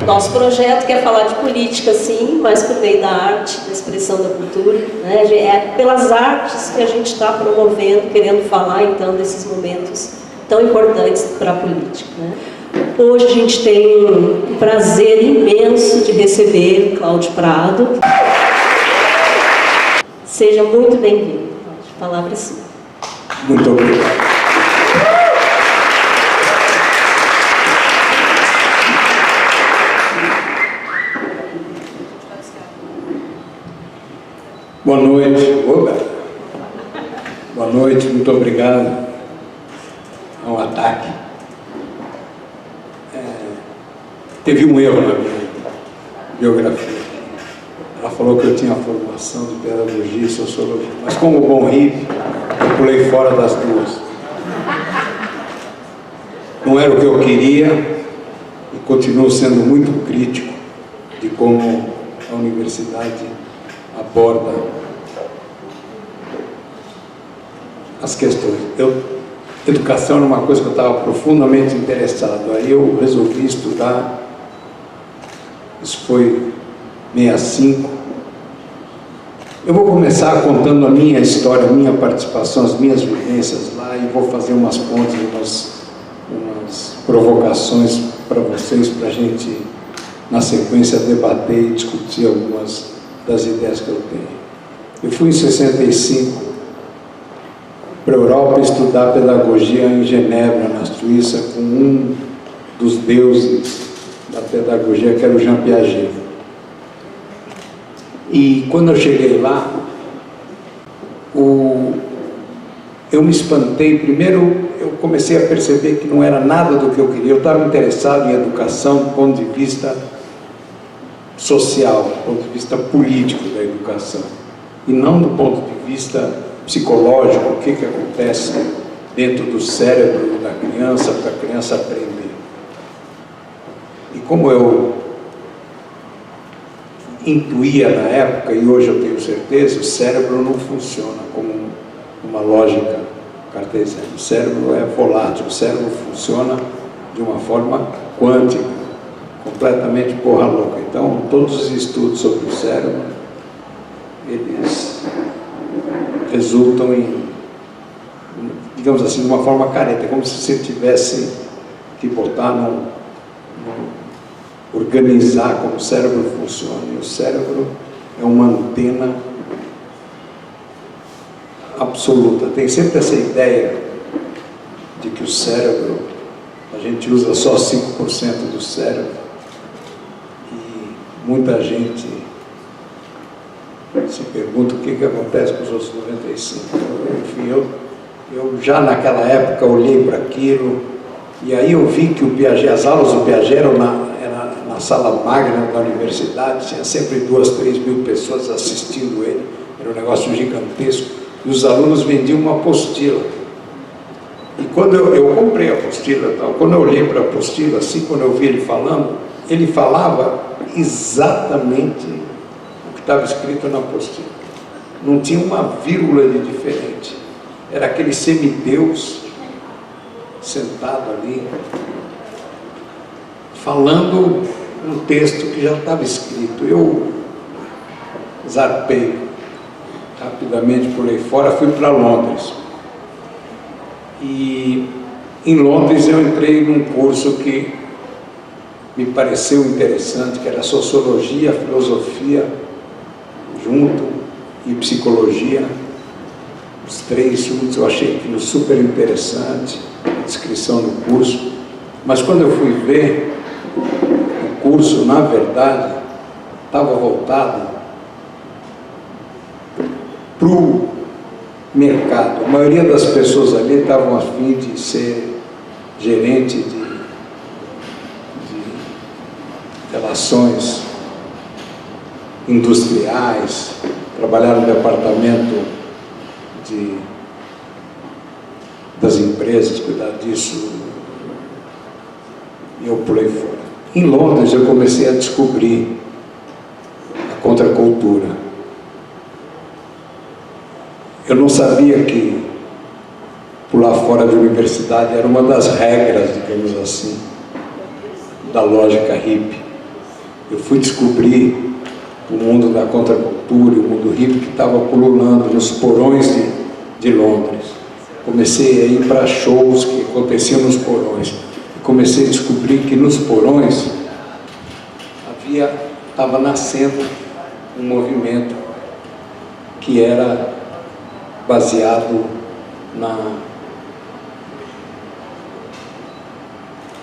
Nosso projeto quer falar de política, sim, mas por meio da arte, da expressão da cultura, né? É pelas artes que a gente está promovendo, querendo falar, então, desses momentos tão importantes para a política, né? Hoje a gente tem um prazer imenso de receber o Cláudio Prado. Seja muito bem-vindo. A palavra é sua. Muito obrigado. Boa noite. Boa noite, muito obrigado. É um ataque. Teve um erro na minha biografia. Ela falou que eu tinha formação de pedagogia e sociologia, mas como bom hippie, eu pulei fora das duas. Não era o que eu queria e continuo sendo muito crítico de como a universidade aborda as questões. Educação era uma coisa que eu estava profundamente interessado, aí eu resolvi estudar. Isso foi 65. Eu vou começar contando a minha história, a minha participação, as minhas vivências lá, e vou fazer umas pontes, umas provocações para vocês, para a gente, na sequência, debater e discutir algumas das ideias que eu tenho. Eu fui em 65 para a Europa estudar pedagogia em Genebra, na Suíça, com um dos deuses da pedagogia, que era o Jean Piaget. E quando eu cheguei lá, eu me espantei. Primeiro, eu comecei a perceber que não era nada do que eu queria. Eu estava interessado em educação do ponto de vista social, do ponto de vista político da educação, e não do ponto de vista psicológico, o que acontece dentro do cérebro da criança, para a criança aprender. E como eu intuía na época, e hoje eu tenho certeza, o cérebro não funciona como uma lógica cartesiana. O cérebro é volátil, o cérebro funciona de uma forma quântica, completamente porra louca. Então, todos os estudos sobre o cérebro, eles resultam em, digamos assim, de uma forma careta, como se você tivesse que botar organizar como o cérebro funciona. E o cérebro é uma antena absoluta. Tem sempre essa ideia de que o cérebro, a gente usa só 5% do cérebro, e muita gente se pergunta o que acontece com os outros 95%. Enfim, eu já naquela época olhei para aquilo, e aí eu vi que o Piaget, as aulas do Piaget eram na sala magna da universidade, tinha sempre 2, 3 mil pessoas assistindo ele, era um negócio gigantesco, e os alunos vendiam uma apostila. E quando eu comprei a apostila, quando eu olhei para a apostila, assim, quando eu vi ele falava exatamente o que estava escrito na apostila. Não tinha uma vírgula de diferente. Era aquele semideus sentado ali, falando um texto que já estava escrito. Eu zarpei, rapidamente pulei fora, fui para Londres. E em Londres eu entrei num curso que me pareceu interessante, que era Sociologia, Filosofia, junto, e Psicologia. Os 3 juntos, eu achei aquilo super interessante, a descrição do curso. Mas quando eu fui ver, o curso, na verdade, estava voltado para o mercado. A maioria das pessoas ali estavam a fim de ser gerente de relações industriais, trabalhar no departamento das empresas, cuidar disso, e eu pulei fora. Em Londres eu comecei a descobrir a contracultura. Eu não sabia que pular fora de universidade era uma das regras, digamos assim, da lógica hippie. eu fui descobrir o mundo da contracultura e o mundo hippie que estava pululando nos porões de Londres. Comecei a ir para shows que aconteciam nos porões. E comecei a descobrir que nos porões estava nascendo um movimento que era baseado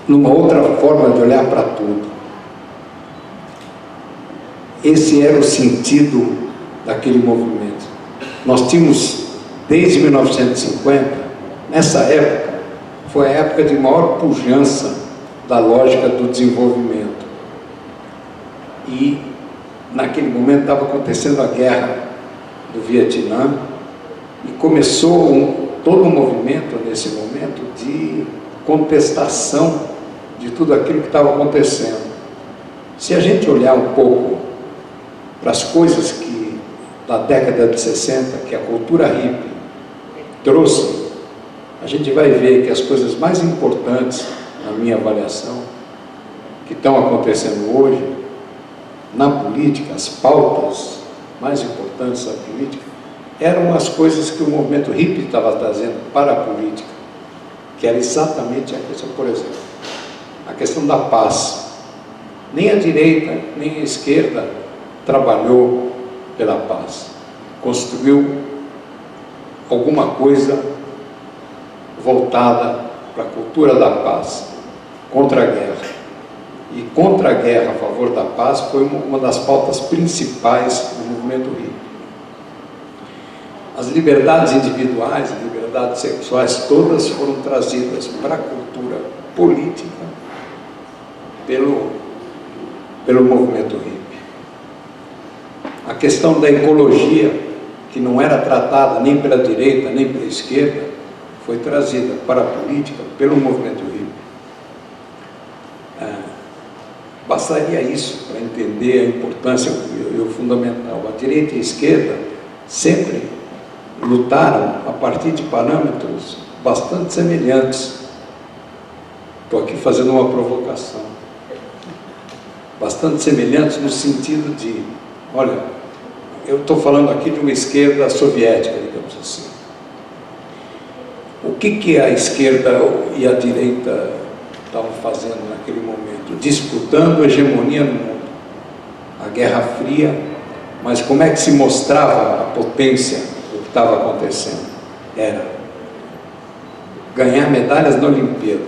numa outra forma de olhar para tudo. Esse era o sentido daquele movimento. Nós tínhamos, desde 1950, nessa época, foi a época de maior pujança da lógica do desenvolvimento. E, naquele momento, estava acontecendo a guerra do Vietnã, e começou todo um movimento, nesse momento, de contestação de tudo aquilo que estava acontecendo. Se a gente olhar um pouco para as coisas que, da década de 60, que a cultura hippie trouxe, a gente vai ver que as coisas mais importantes, na minha avaliação, que estão acontecendo hoje, na política, as pautas mais importantes da política, eram as coisas que o movimento hippie estava trazendo para a política, que era exatamente a questão, por exemplo, a questão da paz. Nem a direita, nem a esquerda trabalhou pela paz, construiu alguma coisa voltada para a cultura da paz, contra a guerra. E contra a guerra, a favor da paz, foi uma das pautas principais do movimento hippie. As liberdades individuais, as liberdades sexuais, todas foram trazidas para a cultura política pelo movimento hippie. A questão da ecologia, que não era tratada nem pela direita, nem pela esquerda, foi trazida para a política pelo movimento hippie. Bastaria isso para entender a importância e o fundamental. A direita e a esquerda sempre lutaram a partir de parâmetros bastante semelhantes. Estou aqui fazendo uma provocação. Bastante semelhantes no sentido de, olha, eu estou falando aqui de uma esquerda soviética, digamos assim. O que a esquerda e a direita estavam fazendo naquele momento? Disputando a hegemonia no mundo. A Guerra Fria, mas como é que se mostrava a potência do que estava acontecendo? Era ganhar medalhas na Olimpíada.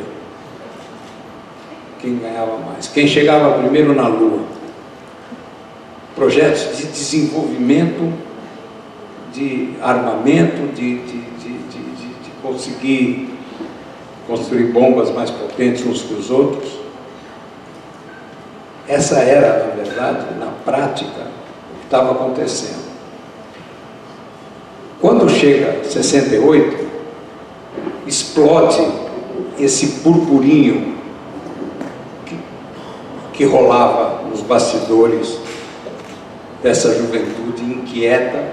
Quem ganhava mais? Quem chegava primeiro na Lua? Projetos de desenvolvimento, de armamento, de conseguir construir bombas mais potentes uns que os outros. Essa era, na verdade, na prática, o que estava acontecendo. Quando chega 68, explode esse burburinho que rolava nos bastidores dessa juventude inquieta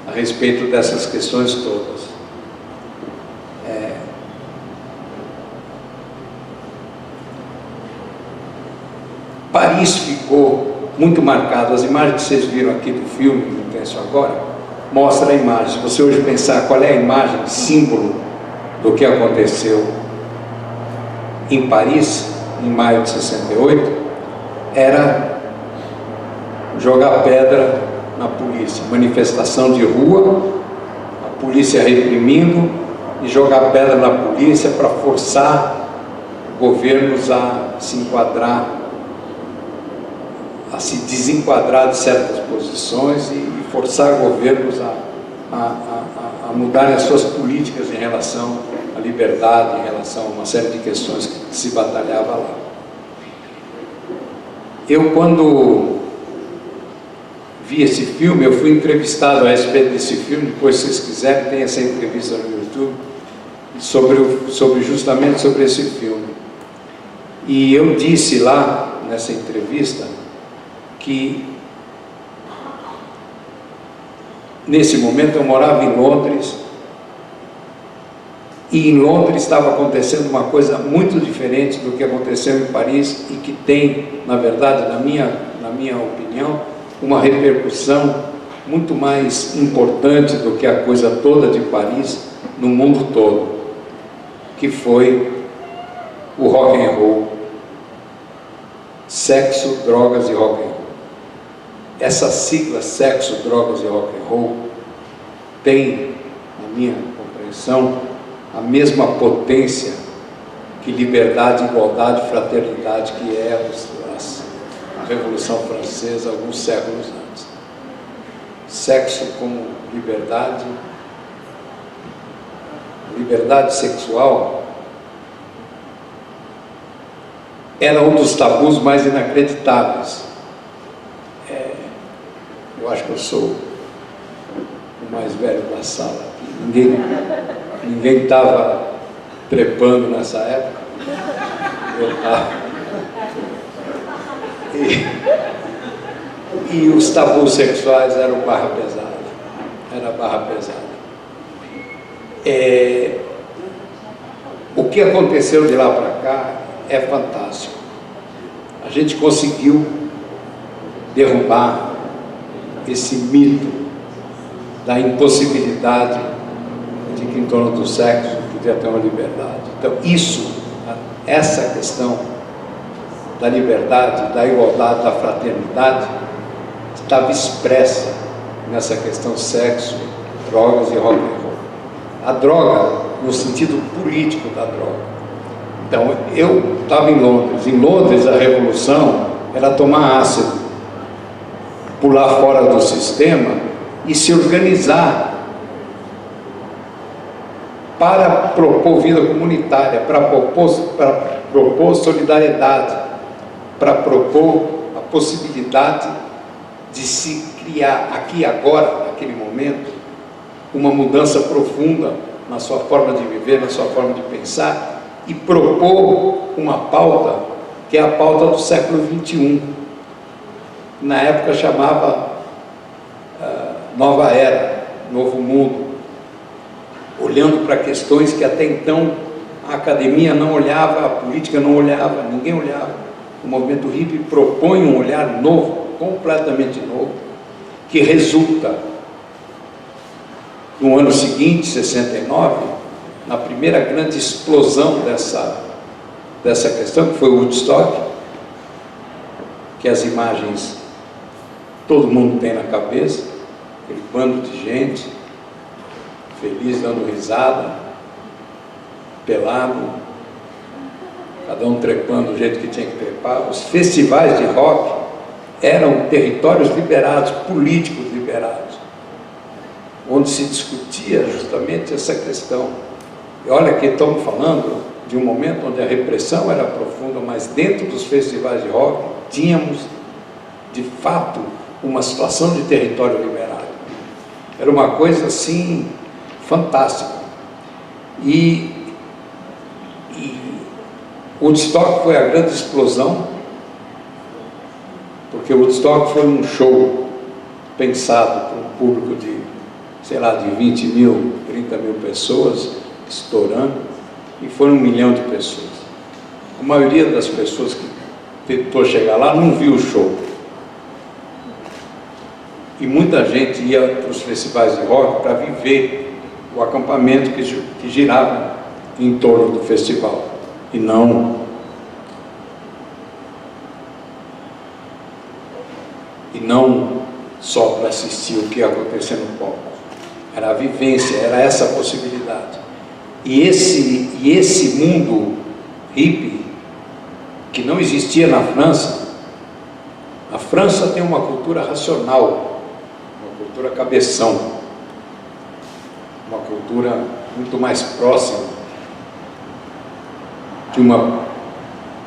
a respeito dessas questões todas. Paris ficou muito marcado. As imagens que vocês viram aqui do filme, que eu penso agora, mostra a imagem. Se você hoje pensar qual é a imagem, símbolo do que aconteceu em Paris, em maio de 68, era jogar pedra na polícia, manifestação de rua, a polícia reprimindo, e jogar pedra na polícia para forçar governos a se enquadrar, a se desenquadrar de certas posições e forçar governos a mudarem as suas políticas em relação à liberdade, em relação a uma série de questões que se batalhava lá. Eu, quando vi esse filme, eu fui entrevistado a respeito desse filme. Depois, se vocês quiserem, tem essa entrevista no YouTube justamente sobre esse filme. E eu disse lá nessa entrevista que nesse momento eu morava em Londres E em Londres estava acontecendo uma coisa muito diferente do que aconteceu em Paris e que tem, na verdade, na minha opinião, uma repercussão muito mais importante do que a coisa toda de Paris no mundo todo, que foi o rock and roll, sexo, drogas e rock and roll. Essa sigla sexo, drogas e rock and roll tem, na minha compreensão, a mesma potência que liberdade, igualdade, fraternidade, que é a Revolução Francesa alguns séculos antes. Sexo como liberdade sexual era um dos tabus mais inacreditáveis. Eu acho que eu sou o mais velho da sala aqui. Ninguém estava trepando nessa época. Eu estava. E os tabus sexuais eram barra pesada. Era barra pesada. O que aconteceu de lá para cá é fantástico. A gente conseguiu derrubar esse mito da impossibilidade de que em torno do sexo podia ter uma liberdade. Então essa questão da liberdade, da igualdade, da fraternidade estava expressa nessa questão sexo, drogas e rock and roll. A droga no sentido político da droga. Então eu estava em Londres. Em Londres a revolução era tomar ácido, pular fora do sistema e se organizar para propor vida comunitária, para propor solidariedade, para propor a possibilidade de se criar aqui e agora, naquele momento, uma mudança profunda na sua forma de viver, na sua forma de pensar, e propor uma pauta que é a pauta do século XXI. Na época chamava Nova Era, Novo Mundo, olhando para questões que até então a academia não olhava, a política não olhava, ninguém olhava. O movimento hippie propõe um olhar novo, completamente novo, que resulta, no ano seguinte, 69, na primeira grande explosão dessa questão, que foi o Woodstock, que as imagens todo mundo tem na cabeça, aquele bando de gente, feliz, dando risada, pelado, cada um trepando do jeito que tinha que trepar. Os festivais de rock eram territórios liberados, políticos liberados, onde se discutia justamente essa questão. E olha que estamos falando de um momento onde a repressão era profunda, mas dentro dos festivais de rock tínhamos, de fato, uma situação de território liberado. Era uma coisa assim fantástica. E Woodstock foi a grande explosão, porque Woodstock foi um show pensado para um público de, sei lá, de 20 mil, 30 mil pessoas, estourando, e foi 1 milhão de pessoas. A maioria das pessoas que tentou chegar lá não viu o show. E muita gente ia para os festivais de rock para viver o acampamento que girava em torno do festival, e não só para assistir o que ia acontecer no palco. Era a vivência, era essa possibilidade. E esse mundo hippie, que não existia na França. A França tem uma cultura racional, uma cultura cabeção, uma cultura muito mais próxima de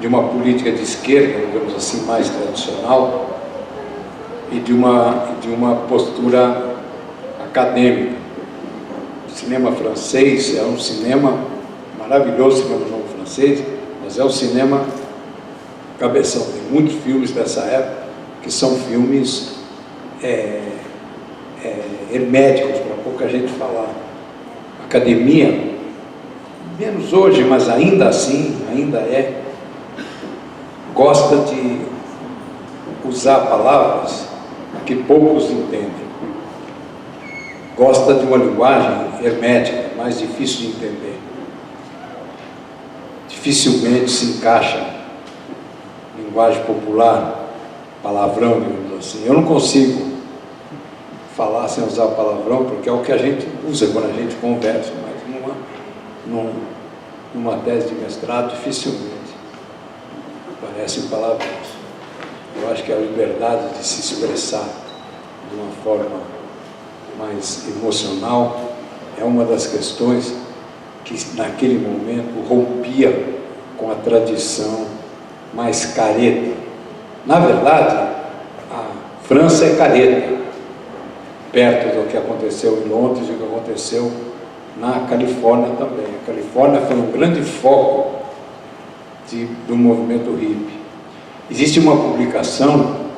uma política de esquerda, digamos assim, mais tradicional, e de uma postura acadêmica. O cinema francês é um cinema maravilhoso, o cinema novo francês, mas é um cinema cabeção. Tem muitos filmes dessa época que são filmes herméticos, para pouca gente falar. A academia menos hoje, mas ainda assim, ainda gosta de usar palavras que poucos entendem. Gosta de uma linguagem hermética, mais difícil de entender. Dificilmente se encaixa em linguagem popular, palavrão, digamos assim. Eu não consigo falar sem usar palavrão, porque é o que a gente usa quando a gente conversa, mas numa tese de mestrado, dificilmente parecem palavrões. Eu acho que a liberdade de se expressar de uma forma mais emocional é uma das questões que naquele momento rompia com a tradição mais careta. Na verdade, a França é careta, perto do que aconteceu em Londres e do que aconteceu na Califórnia também. A Califórnia foi um grande foco do movimento hippie. Existe uma publicação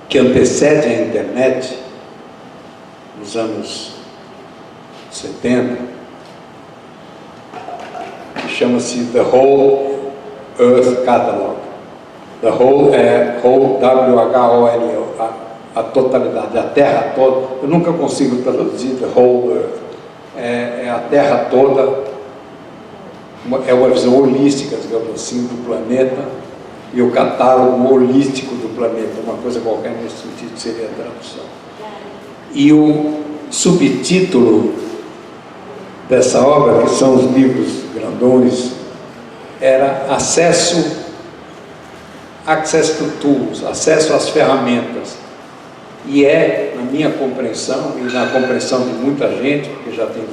que antecede a internet, nos anos 70, que chama-se The Whole Earth Catalog. The Whole é whole, W-H-O-L-E, a totalidade, a Terra toda. Eu nunca consigo traduzir The Whole Earth. É a Terra toda, é uma visão holística, digamos assim, do planeta, e o catálogo holístico do planeta, uma coisa qualquer nesse sentido seria a tradução. E o subtítulo dessa obra, que são os livros grandões, era Access to Tools, acesso às ferramentas. E na minha compreensão, e na compreensão de muita gente, porque já tem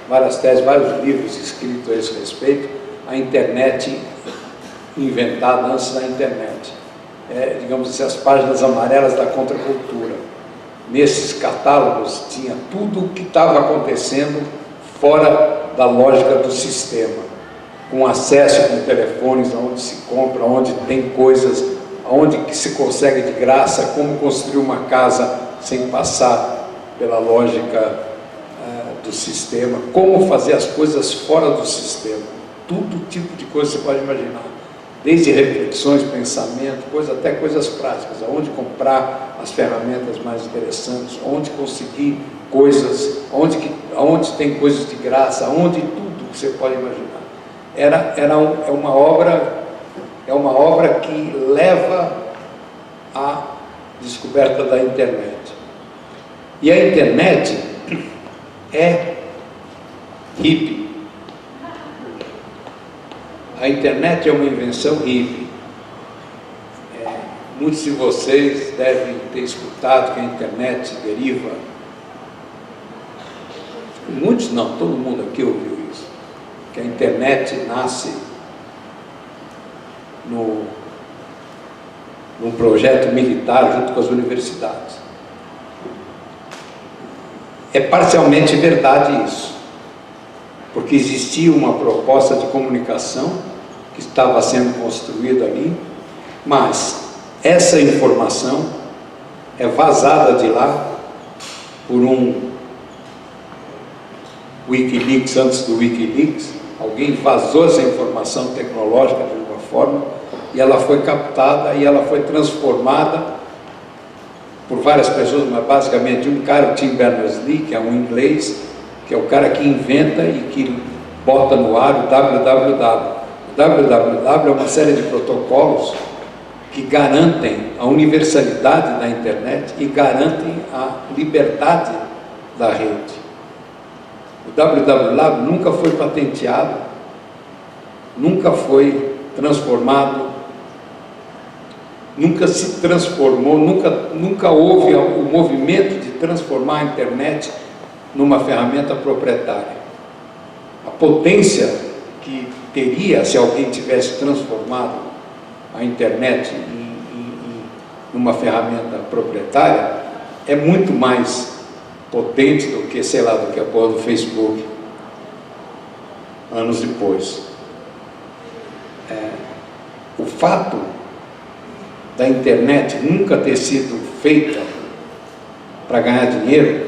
várias teses, vários livros escritos a esse respeito, a internet inventada antes da internet. Digamos assim, as páginas amarelas da contracultura. Nesses catálogos tinha tudo o que estava acontecendo fora da lógica do sistema, com acesso com telefones, onde se compra, onde tem coisas, onde que se consegue de graça, como construir uma casa sem passar pela lógica do sistema, como fazer as coisas fora do sistema, todo tipo de coisa que você pode imaginar, desde reflexões, pensamento, até coisas práticas, onde comprar as ferramentas mais interessantes, onde conseguir coisas, onde tem coisas de graça, onde tudo que você pode imaginar. É uma obra que leva à descoberta da internet. E a internet é hippie. A internet é uma invenção hippie. Muitos de vocês devem ter escutado que a internet deriva. Muitos não, todo mundo aqui ouviu isso. Que a internet nasce num projeto militar junto com as universidades. É parcialmente verdade isso, porque existia uma proposta de comunicação que estava sendo construída ali, mas essa informação é vazada de lá por um Wikileaks, antes do Wikileaks, alguém vazou essa informação tecnológica de alguma forma, e ela foi captada e ela foi transformada por várias pessoas, mas basicamente um cara, o Tim Berners-Lee, que é um inglês, que é o cara que inventa e que bota no ar o www. O www é uma série de protocolos que garantem a universalidade da internet e garantem a liberdade da rede. O www nunca foi patenteado, nunca foi transformado, nunca se transformou, nunca houve o movimento de transformar a internet numa ferramenta proprietária. A potência que teria se alguém tivesse transformado a internet numa ferramenta proprietária é muito mais potente do que, sei lá, do que a porra do Facebook anos depois. O fato da internet nunca ter sido feita para ganhar dinheiro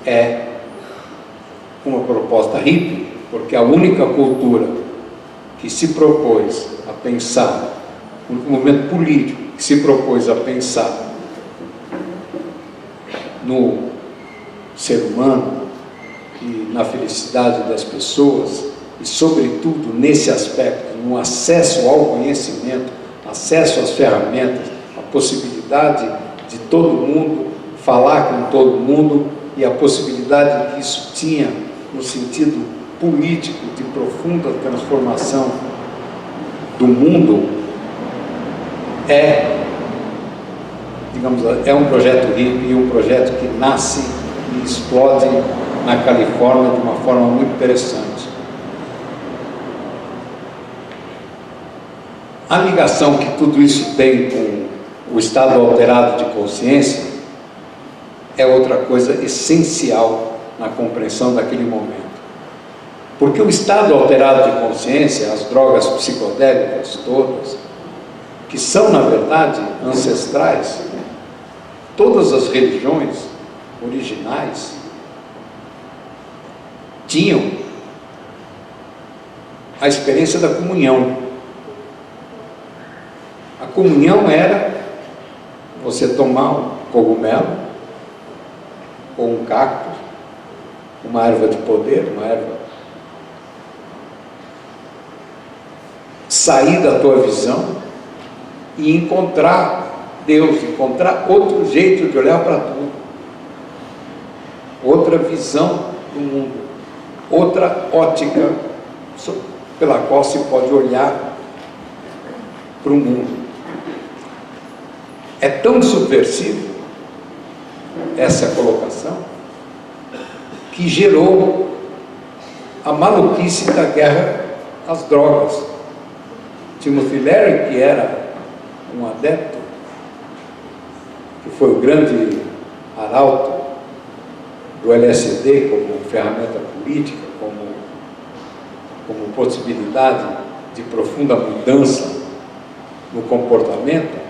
é uma proposta hippie, porque a única cultura que se propôs a pensar, o único movimento político que se propôs a pensar no ser humano e na felicidade das pessoas, e sobretudo nesse aspecto, no acesso ao conhecimento, acesso às ferramentas, a possibilidade de todo mundo falar com todo mundo, e a possibilidade que isso tinha no sentido político de profunda transformação do mundo, digamos, é um projeto hippie, um projeto que nasce e explode na Califórnia de uma forma muito interessante. A ligação que tudo isso tem com o estado alterado de consciência é outra coisa essencial na compreensão daquele momento. Porque o estado alterado de consciência, as drogas psicodélicas todas, que são, na verdade, ancestrais, todas as religiões originais tinham a experiência da comunhão. A comunhão era você tomar um cogumelo, ou um cacto, uma erva de poder, uma erva, sair da tua visão e encontrar Deus, encontrar outro jeito de olhar para tudo, outra visão do mundo, outra ótica pela qual se pode olhar para o mundo. É tão subversivo essa colocação que gerou a maluquice da guerra às drogas. Timothy Leary, que era um adepto, que foi o grande arauto do LSD como ferramenta política, como possibilidade de profunda mudança no comportamento.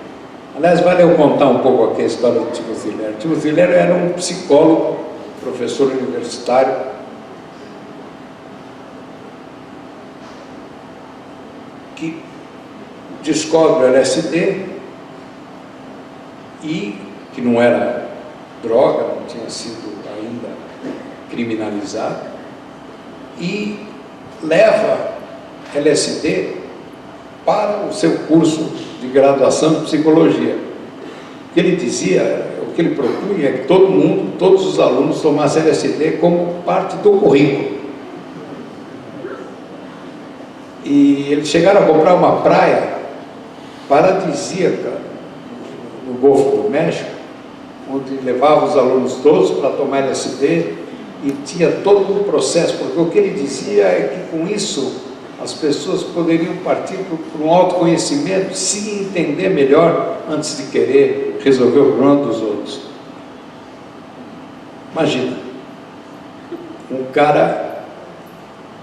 Aliás, vale eu contar um pouco aqui a história do Timothy Leary. Timothy Leary era um psicólogo, professor universitário, que descobre o LSD e que não era droga, não tinha sido ainda criminalizado, e leva LSD para o seu curso de graduação de psicologia. O que ele dizia, o que ele propunha é que todo mundo, todos os alunos tomassem LSD como parte do currículo. E eles chegaram a comprar uma praia paradisíaca no Golfo do México, onde levava os alunos todos para tomar LSD e tinha todo um processo, porque o que ele dizia é que com isso as pessoas poderiam partir para um autoconhecimento, se entender melhor antes de querer resolver o problema dos outros. Imagina, um cara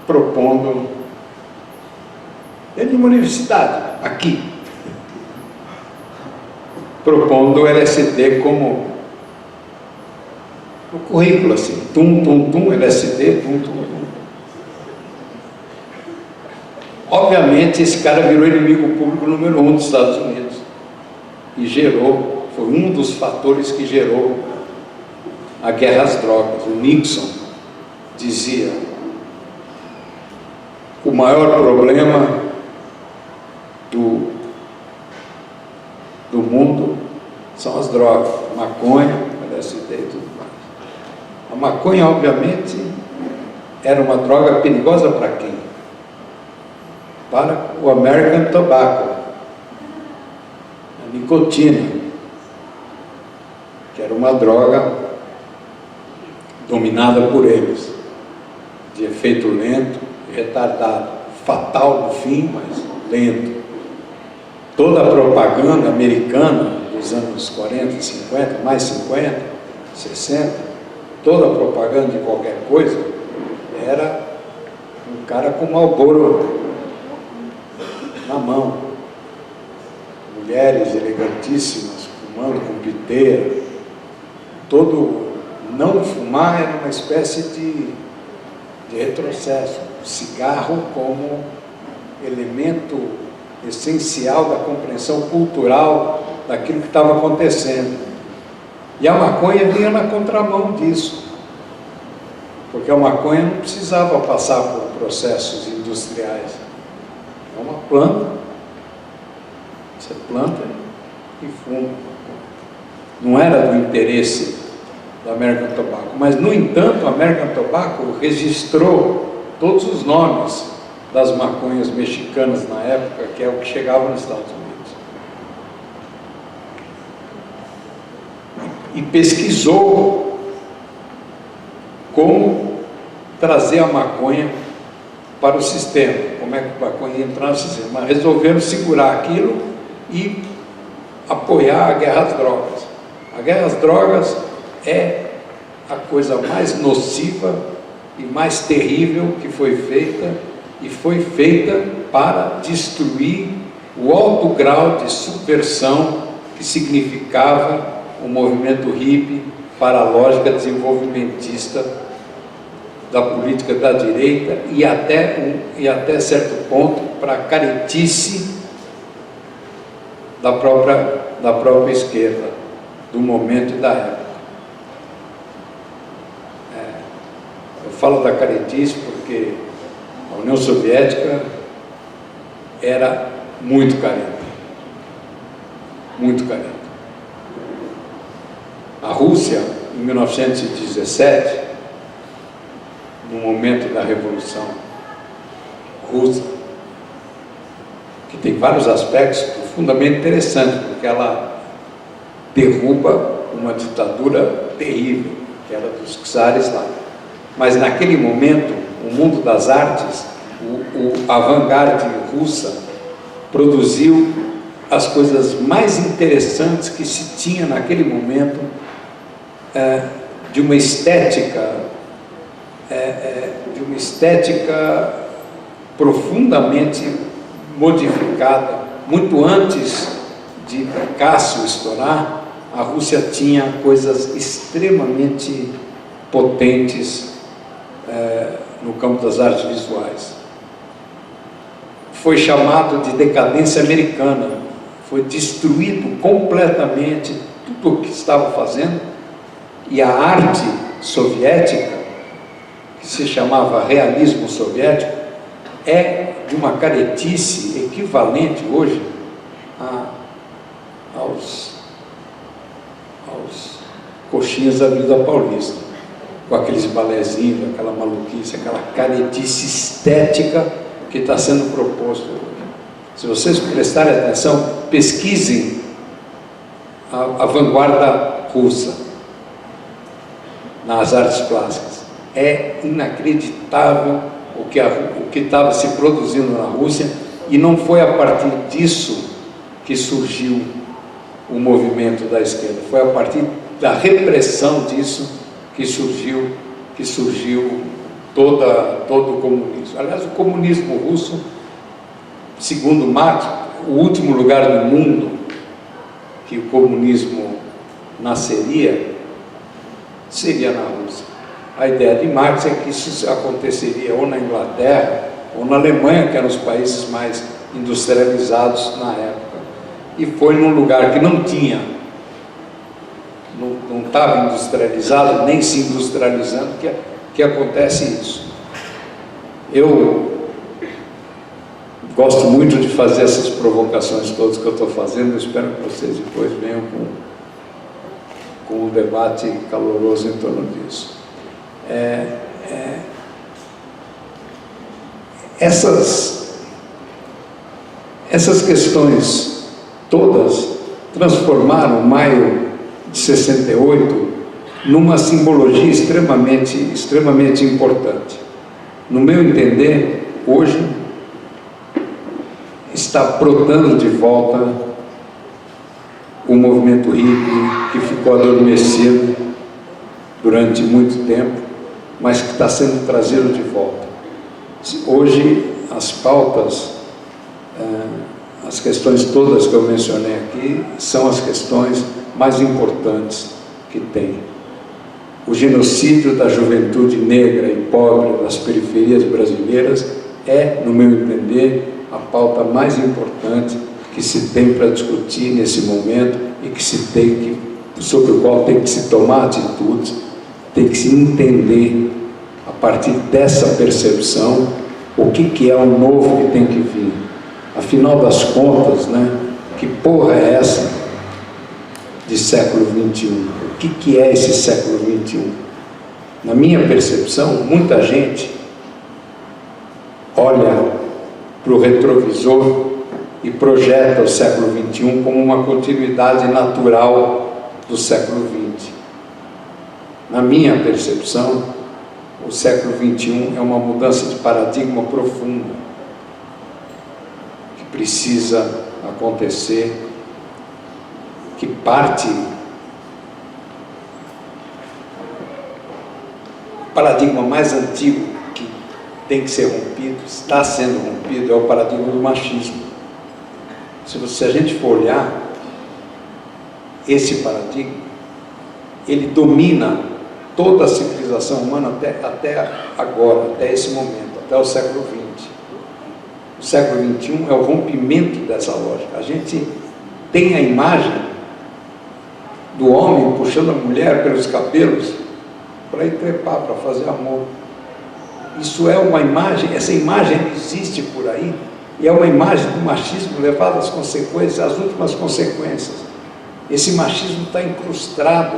propondo, dentro de uma universidade, aqui, propondo o LSD como no currículo, assim, LSD, Obviamente, esse cara virou inimigo público número 1 dos Estados Unidos e foi um dos fatores que gerou a guerra às drogas. O Nixon dizia: o maior problema do mundo são as drogas, maconha, LSD e tudo mais. A maconha, obviamente, era uma droga perigosa para quem? Para o American Tobacco, a nicotina, que era uma droga dominada por eles, de efeito lento e retardado, fatal no fim, mas lento. Toda a propaganda americana dos anos 40, 50, mais 50, 60, toda a propaganda de qualquer coisa era um cara com Marlboro na mão, mulheres elegantíssimas fumando com piteira. Todo não fumar era uma espécie de de retrocesso, o cigarro como elemento essencial da compreensão cultural daquilo que estava acontecendo. E a maconha vinha na contramão disso, porque a maconha não precisava passar por processos industriais. É uma planta, você planta e fuma. Não era do interesse da American Tobacco, mas, no entanto, a American Tobacco registrou todos os nomes das maconhas mexicanas na época, que é o que chegava nos Estados Unidos. E pesquisou como trazer a maconha para o sistema, como é que a maconha ia entrar no sistema. Mas resolveram segurar aquilo e apoiar a guerra às drogas. A guerra às drogas é a coisa mais nociva e mais terrível que foi feita, e foi feita para destruir o alto grau de subversão que significava o movimento hippie para a lógica desenvolvimentista da política da direita e até certo ponto para a caretice da própria esquerda, do momento e da época. Eu falo da caretice porque a União Soviética era muito carente. Muito carente. A Rússia, em 1917, no momento da Revolução Russa, que tem vários aspectos profundamente interessantes, porque ela derruba uma ditadura terrível, que era dos czares lá. Mas naquele momento, o mundo das artes, a vanguarda russa, produziu as coisas mais interessantes que se tinha naquele momento, de uma estética profundamente modificada. Muito antes de Picasso estourar, a Rússia tinha coisas extremamente potentes no campo das artes visuais. Foi chamado de decadência americana, foi destruído completamente tudo o que estava fazendo, e a arte soviética, que se chamava realismo soviético, é de uma caretice equivalente hoje aos coxinhas da Avenida Paulista, com aqueles balézinhos, aquela maluquice, aquela caretice estética que está sendo proposto hoje. Se vocês prestarem atenção, pesquisem a vanguarda russa nas artes plásticas. É inacreditável o que estava se produzindo na Rússia, e não foi a partir disso que surgiu o movimento da esquerda, foi a partir da repressão disso que surgiu todo o comunismo. Aliás, o comunismo russo, segundo Marx, o último lugar no mundo que o comunismo nasceria seria na Rússia. A ideia de Marx é que isso aconteceria ou na Inglaterra ou na Alemanha, que eram os países mais industrializados na época. E foi num lugar que não estava industrializado, nem se industrializando, que acontece isso. Eu gosto muito de fazer essas provocações todas que eu estou fazendo. Eu espero que vocês depois venham com um debate caloroso em torno disso. Essas questões todas transformaram maio de 68 numa simbologia extremamente importante. No meu entender, hoje está brotando de volta o movimento hippie, que ficou adormecido durante muito tempo, mas que está sendo trazido de volta. Hoje, as pautas, as questões todas que eu mencionei aqui, são as questões mais importantes que tem. o genocídio da juventude negra e pobre das periferias brasileiras é, no meu entender, a pauta mais importante que se tem para discutir nesse momento e que se tem que, sobre o qual tem que se tomar atitudes, tem que se entender, a partir dessa percepção, o que é o novo que tem que vir. Afinal das contas, né, que porra é essa de século XXI? O que é esse século XXI? Na minha percepção, muita gente olha para o retrovisor e projeta o século XXI como uma continuidade natural do século XX. Na minha percepção, o século XXI é uma mudança de paradigma profunda que precisa acontecer, que parte. O paradigma mais antigo que tem que ser rompido, está sendo rompido, é o paradigma do machismo. Se a gente for olhar esse paradigma, ele domina toda a civilização humana até agora, até esse momento, até o século XX. O século XXI é o rompimento dessa lógica. A gente tem a imagem do homem puxando a mulher pelos cabelos para ir trepar, para fazer amor. Isso é uma imagem, essa imagem existe por aí, e é uma imagem do machismo levado às consequências, às últimas consequências. Esse machismo está incrustado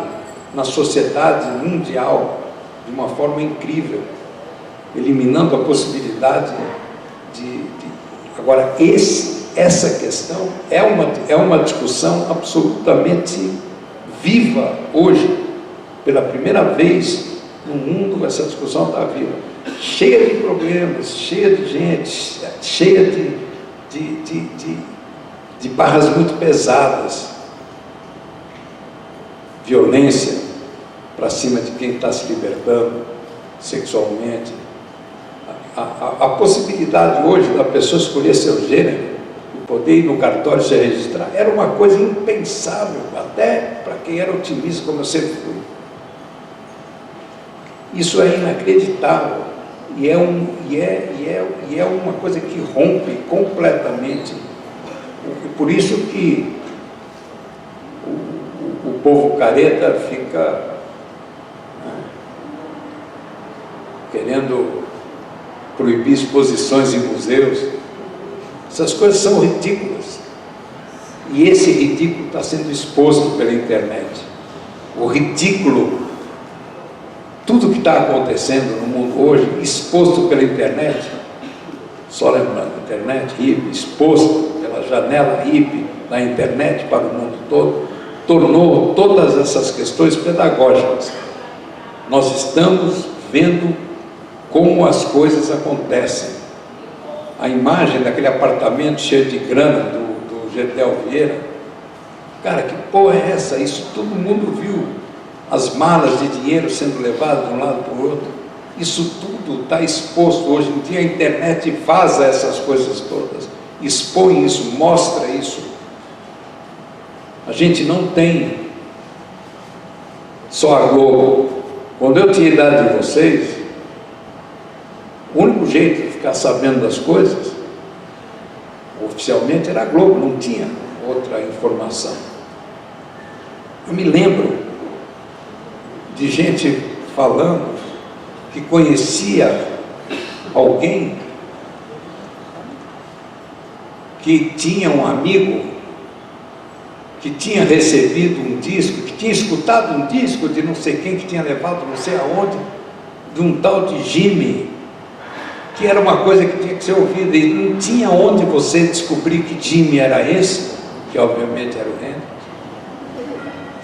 na sociedade mundial de uma forma incrível, eliminando a possibilidade de... Agora, essa questão é uma discussão absolutamente viva hoje. Pela primeira vez no mundo, essa discussão está viva, cheia de problemas, cheia de gente, cheia de barras muito pesadas, violência para cima de quem está se libertando sexualmente, a possibilidade hoje da pessoa escolher seu gênero e poder ir no cartório se registrar, era uma coisa impensável, até para quem era otimista, como eu sempre fui. Isso é inacreditável, e é uma coisa que rompe completamente. Por isso que o povo careta fica querendo proibir exposições em museus. Essas coisas são ridículas, e esse ridículo está sendo exposto pela internet. O ridículo, tudo que está acontecendo no mundo hoje, exposto pela internet, só lembrando, internet, hippie, exposto pela janela hippie da internet para o mundo todo, tornou todas essas questões pedagógicas. Nós estamos vendo como as coisas acontecem. A imagem daquele apartamento cheio de grana do Gedel Vieira, cara, que porra é essa? Isso todo mundo viu. As malas de dinheiro sendo levadas de um lado para o outro, isso tudo está exposto. Hoje em dia a internet vaza essas coisas todas, expõe isso, mostra isso. A gente não tem só a Globo. Quando eu tinha a idade de vocês, o único jeito de ficar sabendo das coisas, oficialmente, era a Globo, não tinha outra informação. Eu me lembro de gente falando que conhecia alguém que tinha um amigo que tinha recebido um disco, que tinha escutado um disco de não sei quem, que tinha levado não sei aonde, de um tal de Jimmy, que era uma coisa que tinha que ser ouvida, e não tinha onde você descobrir que Jimmy era esse, que obviamente era o Hendrix,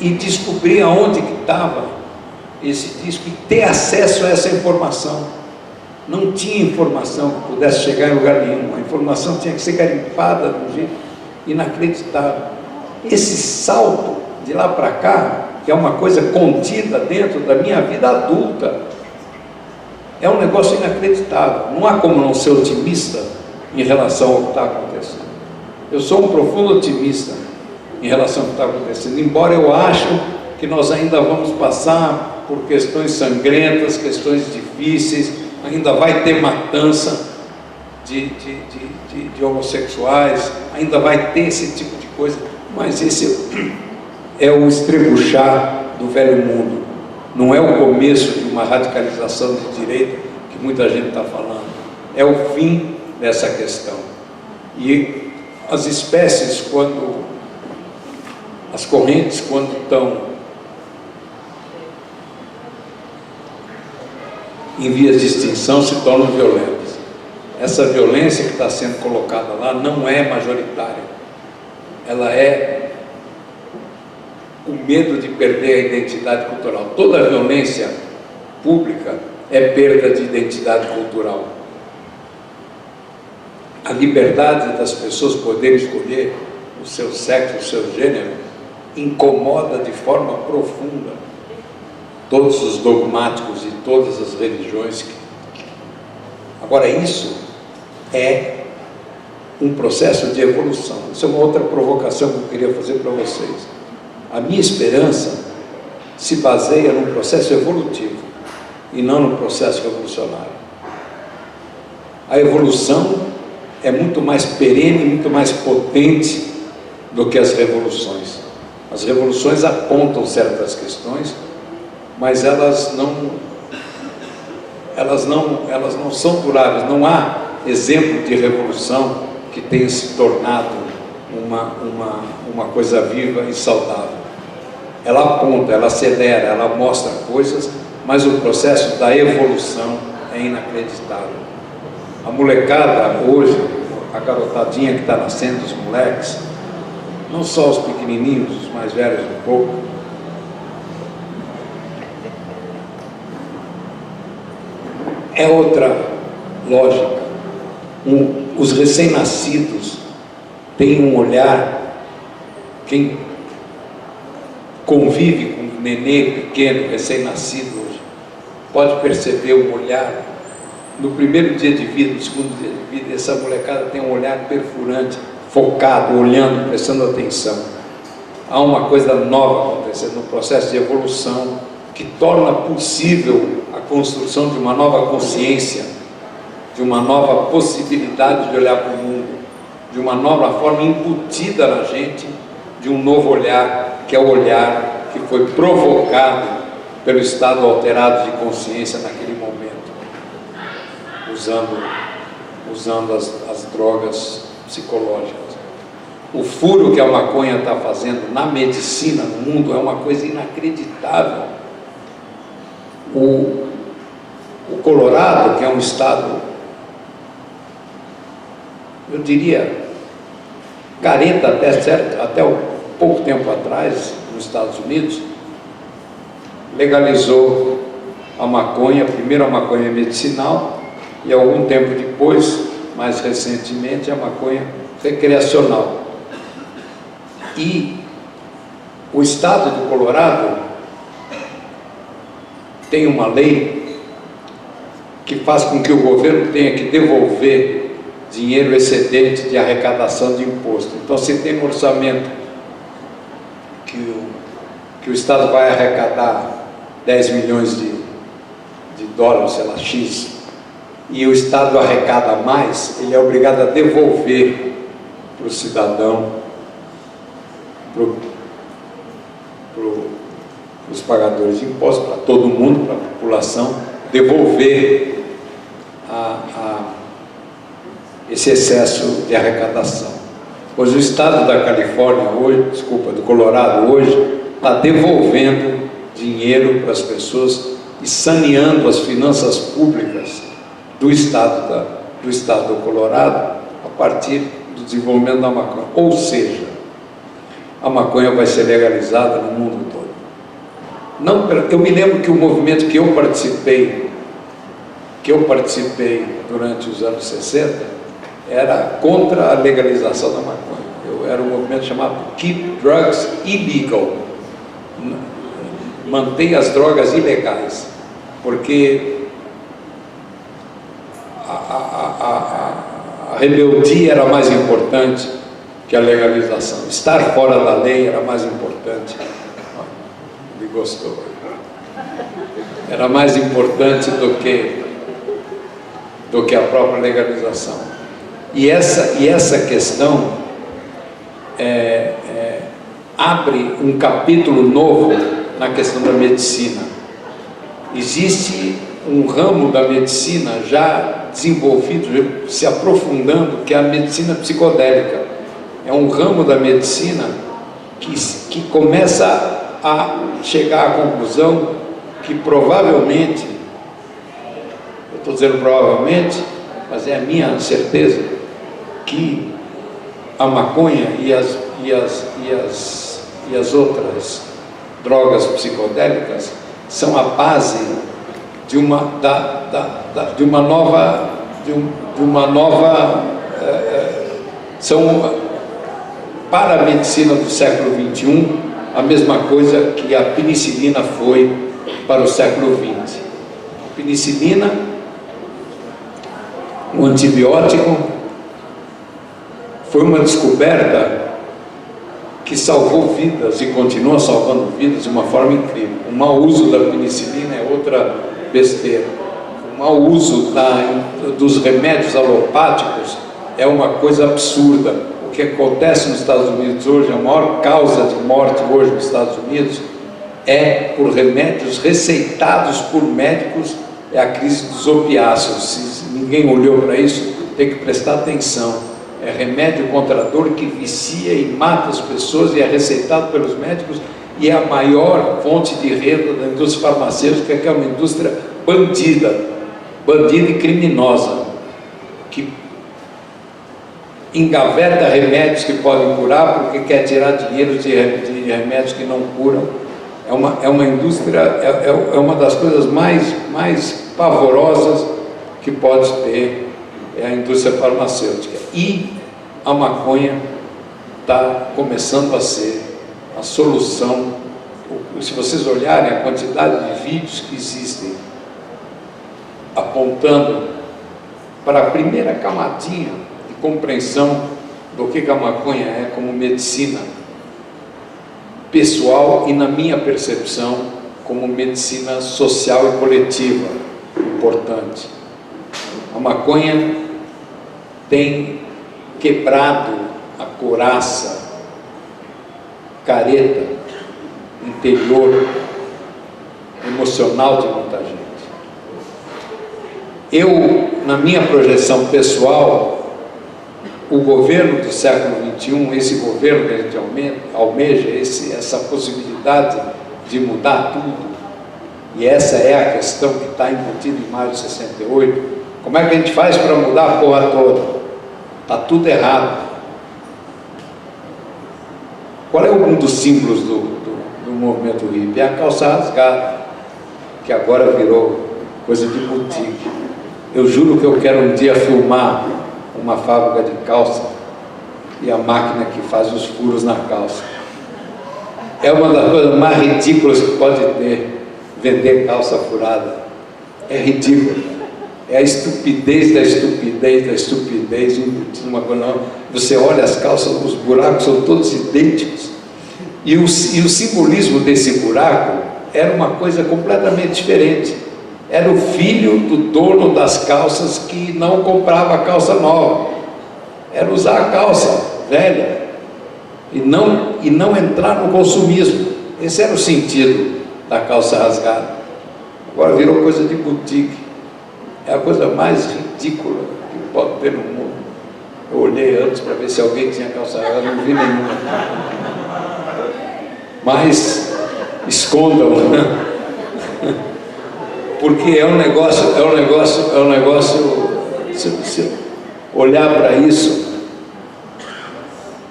e descobrir aonde que estava esse disco e ter acesso a essa informação. Não tinha informação que pudesse chegar em lugar nenhum. A informação tinha que ser garimpada de um jeito inacreditável. Esse salto de lá para cá, que é uma coisa contida dentro da minha vida adulta, é um negócio inacreditável. Não há como não ser otimista em relação ao que está acontecendo. Eu sou um profundo otimista em relação ao que está acontecendo, embora eu acho que nós ainda vamos passar por questões sangrentas, questões difíceis, ainda vai ter matança de homossexuais, ainda vai ter esse tipo de coisa, mas esse é o estrebuchar do velho mundo, não é o começo de uma radicalização de direita que muita gente está falando, é o fim dessa questão. E as espécies, as correntes, quando estão em vias de extinção, se tornam violentas. Essa violência que está sendo colocada lá não é majoritária, ela é o medo de perder a identidade cultural. Toda violência pública é perda de identidade cultural. A liberdade das pessoas poderem escolher o seu sexo, o seu gênero, incomoda de forma profunda todos os dogmáticos de todas as religiões. Agora, isso é um processo de evolução. Isso é uma outra provocação que eu queria fazer para vocês. A minha esperança se baseia num processo evolutivo e não num processo revolucionário. A evolução é muito mais perene, muito mais potente do que as revoluções. As revoluções apontam certas questões, mas elas não são duráveis. Não há exemplo de revolução que tenha se tornado uma coisa viva e saudável. Ela aponta, ela acelera, ela mostra coisas, mas o processo da evolução é inacreditável. A molecada hoje, a garotadinha que está nascendo, os moleques, não só os pequenininhos, os mais velhos um pouco, é outra lógica. Os recém-nascidos têm um olhar, quem convive com um nenê pequeno, recém-nascido hoje, pode perceber um olhar, no primeiro dia de vida, no segundo dia de vida, essa molecada tem um olhar perfurante, focado, olhando, prestando atenção. Há uma coisa nova acontecendo no processo de evolução que torna possível a construção de uma nova consciência, de uma nova possibilidade de olhar para o mundo, de uma nova forma embutida na gente, de um novo olhar, que é o olhar que foi provocado pelo estado alterado de consciência naquele momento, usando as drogas psicológicas. O furo que a maconha está fazendo na medicina, no mundo, é uma coisa inacreditável. O Colorado, que é um estado, eu diria, careta até pouco tempo atrás, nos Estados Unidos, legalizou a maconha, primeiro a maconha medicinal, e algum tempo depois, mais recentemente, a maconha recreacional. E o estado do Colorado tem uma lei que faz com que o governo tenha que devolver dinheiro excedente de arrecadação de imposto. Então, se tem um orçamento que o Estado vai arrecadar 10 milhões de dólares, sei lá, X, e o Estado arrecada mais, ele é obrigado a devolver para o cidadão, para os pagadores de impostos, para todo mundo, para a população, devolver esse excesso de arrecadação. Pois o estado da Califórnia hoje, do Colorado hoje, está devolvendo dinheiro para as pessoas e saneando as finanças públicas do estado do Colorado a partir do desenvolvimento da maconha. Ou seja, a maconha vai ser legalizada no mundo todo. Eu me lembro que o movimento que eu participei durante os anos 60 era contra a legalização da maconha. Era um movimento chamado Keep Drugs Illegal, mantenha as drogas ilegais, porque a rebeldia era mais importante que a legalização. Estar fora da lei era mais importante. Ele gostou. Era mais importante do que a própria legalização. E essa questão abre um capítulo novo na questão da medicina. Existe um ramo da medicina já desenvolvido, se aprofundando, que é a medicina psicodélica. É um ramo da medicina que começa a chegar à conclusão que provavelmente, eu estou dizendo provavelmente, mas é a minha certeza, que a maconha e as outras drogas psicodélicas são a base de uma nova são para a medicina do século XXI a mesma coisa que a penicilina foi para o século XX. A penicilina, um antibiótico, foi uma descoberta que salvou vidas e continua salvando vidas de uma forma incrível. O mau uso da penicilina é outra besteira. O mau uso dos remédios alopáticos é uma coisa absurda. O que acontece nos Estados Unidos hoje, a maior causa de morte hoje nos Estados Unidos é por remédios receitados por médicos, é a crise dos opiáceos. Se ninguém olhou para isso, tem que prestar atenção. É remédio contra a dor que vicia e mata as pessoas e é receitado pelos médicos e é a maior fonte de renda da indústria farmacêutica, que é uma indústria bandida e criminosa, que engaveta remédios que podem curar porque quer tirar dinheiro de remédios que não curam. É uma indústria, é uma das coisas mais pavorosas que pode ter, é a indústria farmacêutica. E a maconha está começando a ser a solução. Se vocês olharem a quantidade de vídeos que existem apontando para a primeira camadinha de compreensão do que a maconha é como medicina pessoal e, na minha percepção, como medicina social e coletiva importante. A maconha tem quebrado a couraça, careta interior, emocional de muita gente. Eu, na minha projeção pessoal, o governo do século XXI, esse governo que a gente almeja, essa possibilidade de mudar tudo, e essa é a questão que está embutida em maio de 68, como é que a gente faz para mudar a porra toda? Está tudo errado. Qual é um dos símbolos do movimento hippie? É a calça rasgada, que agora virou coisa de boutique. Eu juro que eu quero um dia filmar uma fábrica de calça e a máquina que faz os furos na calça. É uma das coisas mais ridículas que pode ter, vender calça furada. É ridículo. É a estupidez da estupidez da estupidez. Você olha as calças, os buracos são todos idênticos. E o simbolismo desse buraco era uma coisa completamente diferente. Era o filho do dono das calças que não comprava calça nova. Era usar a calça velha e não entrar no consumismo. Esse era o sentido da calça rasgada. Agora virou coisa de boutique. É a coisa mais ridícula que pode ter no mundo. Eu olhei antes para ver se alguém tinha calça rasgada, não vi nenhuma. Mas escondam, né? Porque é um negócio, se você olhar para isso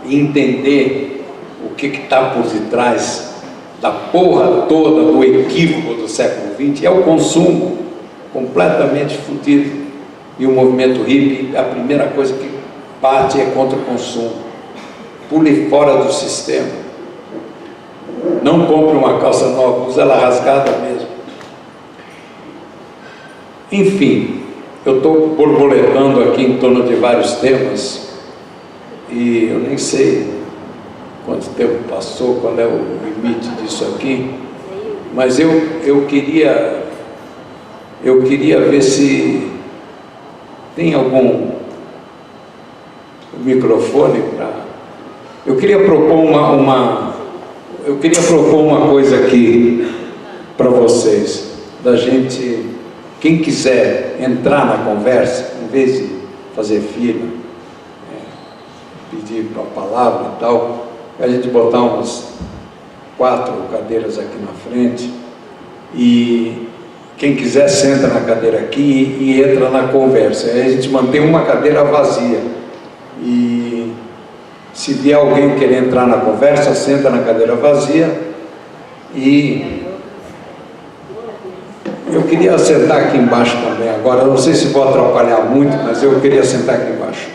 e entender o que está por detrás da porra toda do equívoco do século XX, é o consumo completamente fodido. E o movimento hippie, a primeira coisa que bate é contra o consumo. Pule fora do sistema. Não compre uma calça nova, use ela rasgada mesmo. Enfim, eu estou borboletando aqui em torno de vários temas e eu nem sei quanto tempo passou, qual é o limite disso aqui. mas eu queria ver se tem algum microfone para... Eu queria propor uma coisa aqui para vocês, da gente, quem quiser entrar na conversa, em vez de fazer fila, pedir a palavra e tal, a gente botar umas 4 cadeiras aqui na frente, e quem quiser senta na cadeira aqui e entra na conversa. Aí a gente mantém uma cadeira vazia, e se vier alguém querer entrar na conversa, senta na cadeira vazia. E eu queria sentar aqui embaixo também agora, eu não sei se vou atrapalhar muito, mas eu queria sentar aqui embaixo.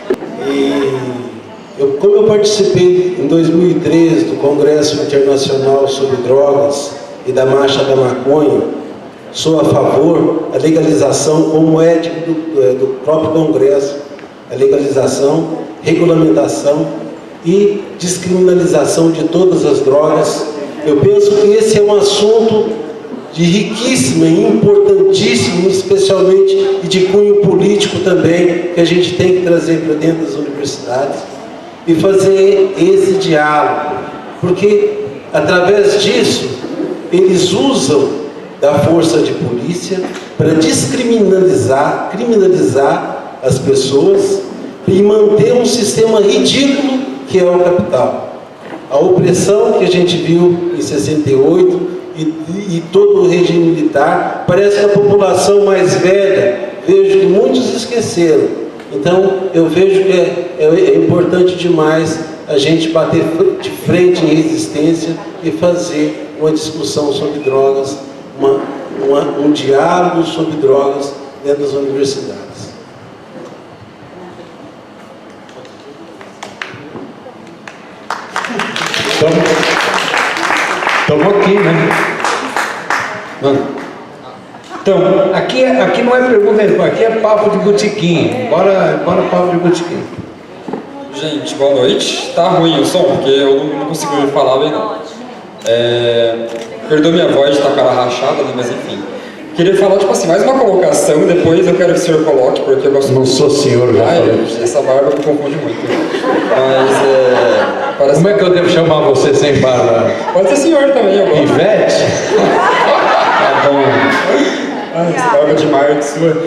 Como eu participei em 2013 do Congresso Internacional sobre Drogas e da Marcha da Maconha, sou a favor da legalização, como é do próprio Congresso, a legalização, regulamentação e descriminalização de todas as drogas. Eu penso que esse é um assunto de riquíssimo e importantíssimo, especialmente e de cunho político também, que a gente tem que trazer para dentro das universidades e fazer esse diálogo, porque através disso eles usam da força de polícia para criminalizar as pessoas e manter um sistema ridículo que é o capital. A opressão que a gente viu em 68 e todo o regime militar, parece que a população mais velha, vejo que muitos esqueceram. Então, eu vejo que é importante demais a gente bater de frente em resistência e fazer uma discussão sobre drogas, um diálogo sobre drogas dentro das universidades. Estamos aqui, né? Então, aqui não é pergunta, aqui é papo de botequim. Bora papo de botequim. Gente, boa noite. Tá ruim o som, porque eu não consigo falar bem não. Perdoa minha voz de estar cara rachada, né? Mas enfim. Queria falar, tipo assim, mais uma colocação, e depois eu quero que o senhor coloque, porque eu gosto muito. Não sou senhor, já falei. Essa barba me confunde muito. Mas, parece... Como é que eu devo chamar você sem barba? Pode ser senhor também, eu gosto. Ivete? Tá bom. Essa barba de Marte sua.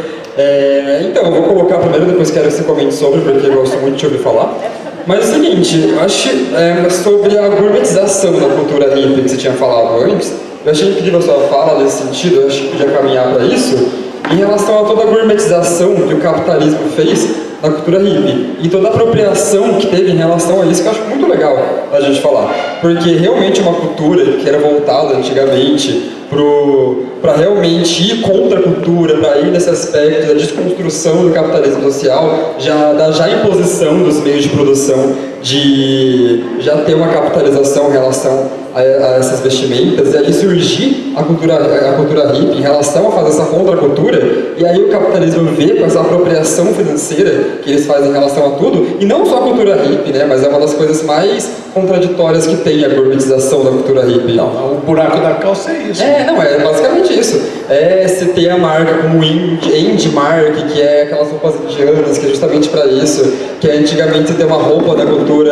Então, eu vou colocar primeiro, depois quero que você comente sobre, porque eu gosto muito de ouvir falar. Mas é o seguinte, eu acho sobre a gourmetização da cultura hippie que você tinha falado antes. Eu achei incrível a sua fala nesse sentido, eu acho que podia caminhar para isso, em relação a toda a gourmetização que o capitalismo fez na cultura hippie e toda a apropriação que teve em relação a isso, que eu acho muito legal a gente falar, porque realmente é uma cultura que era voltada antigamente para realmente ir contra a cultura, para ir nesse aspecto da desconstrução do capitalismo social, da imposição dos meios de produção, de já ter uma capitalização em relação a essas vestimentas, e aí surgir a cultura hippie em relação a fazer essa contracultura, e aí o capitalismo vê com essa apropriação financeira que eles fazem em relação a tudo, e não só a cultura hippie, né, mas é uma das coisas mais contraditórias que tem a gourmetização da cultura hippie. Não, o buraco da calça é isso. É basicamente isso. Você ter a marca como Indie Mark, que é aquelas roupas indianas, que é justamente para isso, que antigamente você tem uma roupa da cultura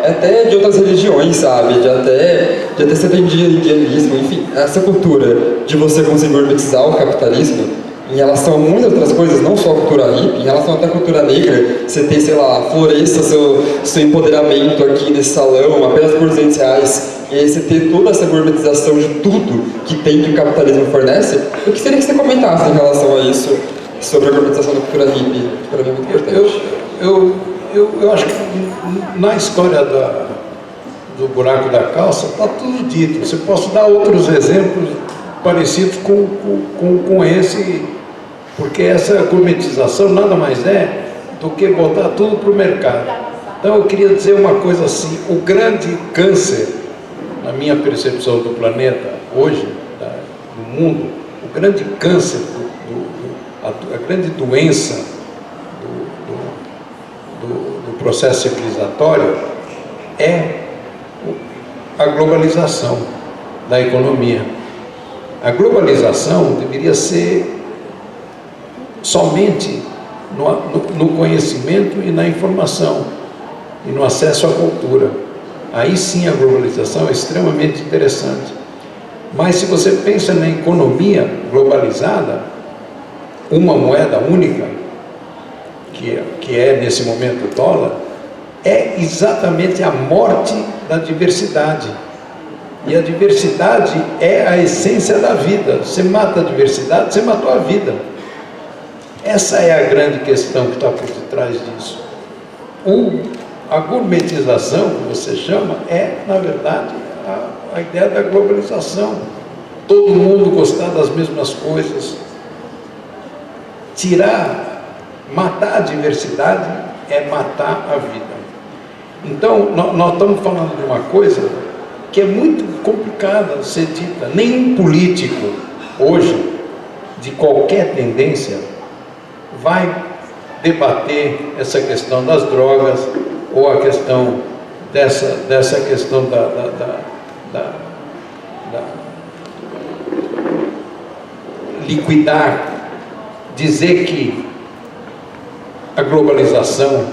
até de outras religiões, sabe, de até você tem indianismo, enfim, essa cultura de você conseguir gourmetizar o capitalismo em relação a muitas outras coisas, não só a cultura hippie, em relação até a cultura negra, você tem, sei lá, floresça seu empoderamento aqui nesse salão, apenas por R$200, e aí você ter toda essa gourmetização de tudo que tem que o capitalismo fornece. Eu gostaria que você comentasse em relação a isso, sobre a gourmetização da cultura hippie, que para mim é muito importante. Eu acho que na história do buraco da calça está tudo dito. Você posso dar outros exemplos parecidos com esse, porque essa gourmetização nada mais é do que botar tudo para o mercado. Então eu queria dizer uma coisa assim: o grande câncer, na minha percepção do planeta hoje, do mundo, o grande câncer, a grande doença do processo civilizatório é a globalização da economia. A globalização deveria ser somente no conhecimento e na informação, e no acesso à cultura. Aí sim a globalização é extremamente interessante. Mas se você pensa na economia globalizada, uma moeda única, que é nesse momento o dólar, é exatamente a morte da diversidade. E a diversidade é a essência da vida. Você mata a diversidade, você matou a vida. Essa é a grande questão que está por detrás disso. A gourmetização, que você chama, é, na verdade, a ideia da globalização. Todo mundo gostar das mesmas coisas. Matar a diversidade é matar a vida. Então, nós estamos falando de uma coisa que é muito complicada de ser dita. Nenhum político, hoje, de qualquer tendência, vai debater essa questão das drogas ou a questão dessa questão liquidar, dizer que a globalização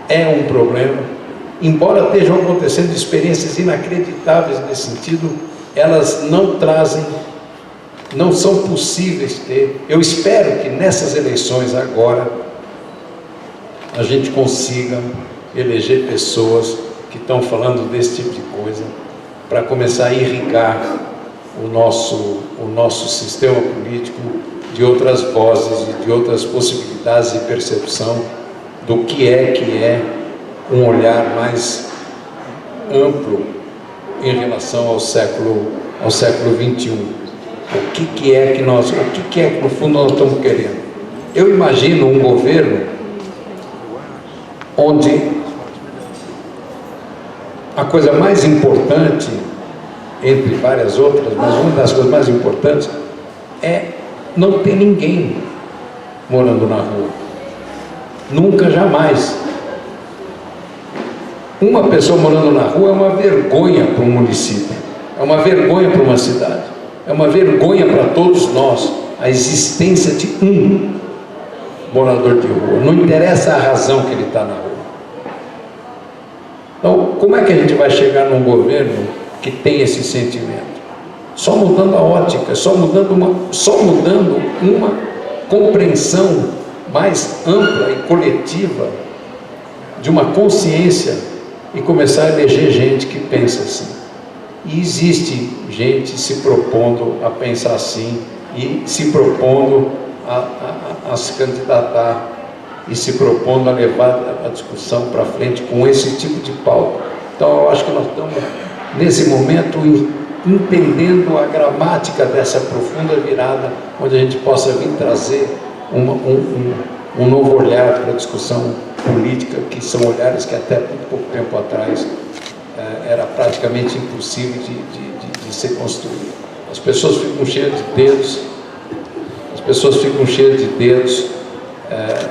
é um problema, embora estejam acontecendo experiências inacreditáveis nesse sentido, elas não são possíveis ter. Eu espero que nessas eleições agora a gente consiga eleger pessoas que estão falando desse tipo de coisa, para começar a irrigar o nosso sistema político de outras vozes e de outras possibilidades de percepção do que é um olhar mais amplo em relação ao século XXI. O que é que no fundo nós estamos querendo? Eu imagino um governo onde a coisa mais importante, entre várias outras, mas uma das coisas mais importantes é não ter ninguém morando na rua. Nunca, jamais. Uma pessoa morando na rua é uma vergonha para um município, é uma vergonha para uma cidade, é uma vergonha para todos nós, a existência de um morador de rua. Não interessa a razão que ele está na rua. Então, como é que a gente vai chegar num governo que tem esse sentimento? Só mudando a ótica, só mudando uma compreensão mais ampla e coletiva de uma consciência e começar a eleger gente que pensa assim. E existe gente se propondo a pensar assim e se propondo a se candidatar e se propondo a levar a discussão para frente com esse tipo de pauta. Então eu acho que nós estamos nesse momento entendendo a gramática dessa profunda virada, onde a gente possa vir trazer um novo olhar para a discussão política, que são olhares que até muito pouco tempo atrás era praticamente impossível de ser construído. As pessoas ficam cheias de dedos,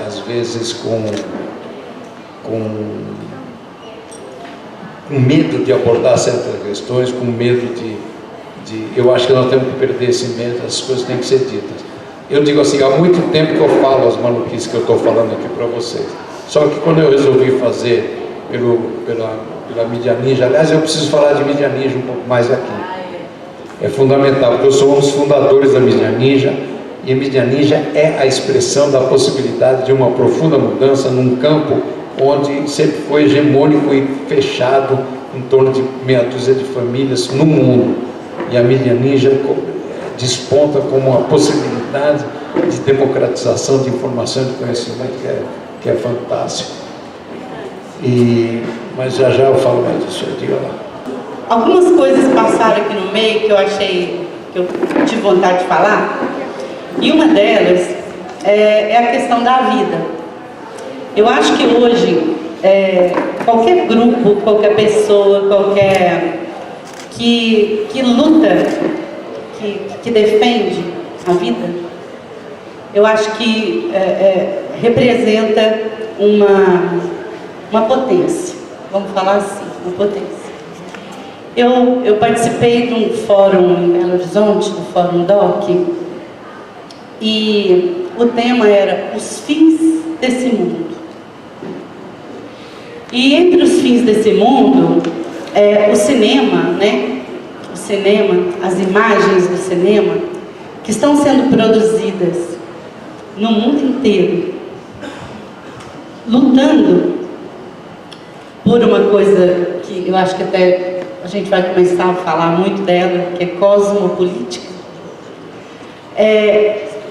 às vezes com medo de abordar certas questões, com medo eu acho que nós temos que perder esse medo, as coisas têm que ser ditas. Eu digo assim, há muito tempo que eu falo as maluquices que eu estou falando aqui para vocês. Só que quando eu resolvi fazer pela Mídia Ninja, aliás, eu preciso falar de Mídia Ninja um pouco mais aqui. É fundamental, porque eu sou um dos fundadores da Mídia Ninja, e a Mídia Ninja é a expressão da possibilidade de uma profunda mudança num campo onde sempre foi hegemônico e fechado em torno de meia dúzia de famílias no mundo. E a Mídia Ninja desponta como uma possibilidade de democratização de informação e de conhecimento que é fantástico. Mas já eu falo mais disso, diga lá. Algumas coisas passaram aqui no meio que eu achei, que eu tive vontade de falar, e uma delas é a questão da vida. Eu acho que hoje, qualquer grupo, qualquer pessoa, que luta, que defende a vida, eu acho que representa uma potência, vamos falar assim, uma potência. Eu participei de um fórum em Belo Horizonte, do Fórum DOC, e o tema era os fins desse mundo. E entre os fins desse mundo, o cinema, né? O cinema, as imagens do cinema, que estão sendo produzidas no mundo inteiro, lutando por uma coisa que eu acho que até a gente vai começar a falar muito dela, que é cosmopolítica.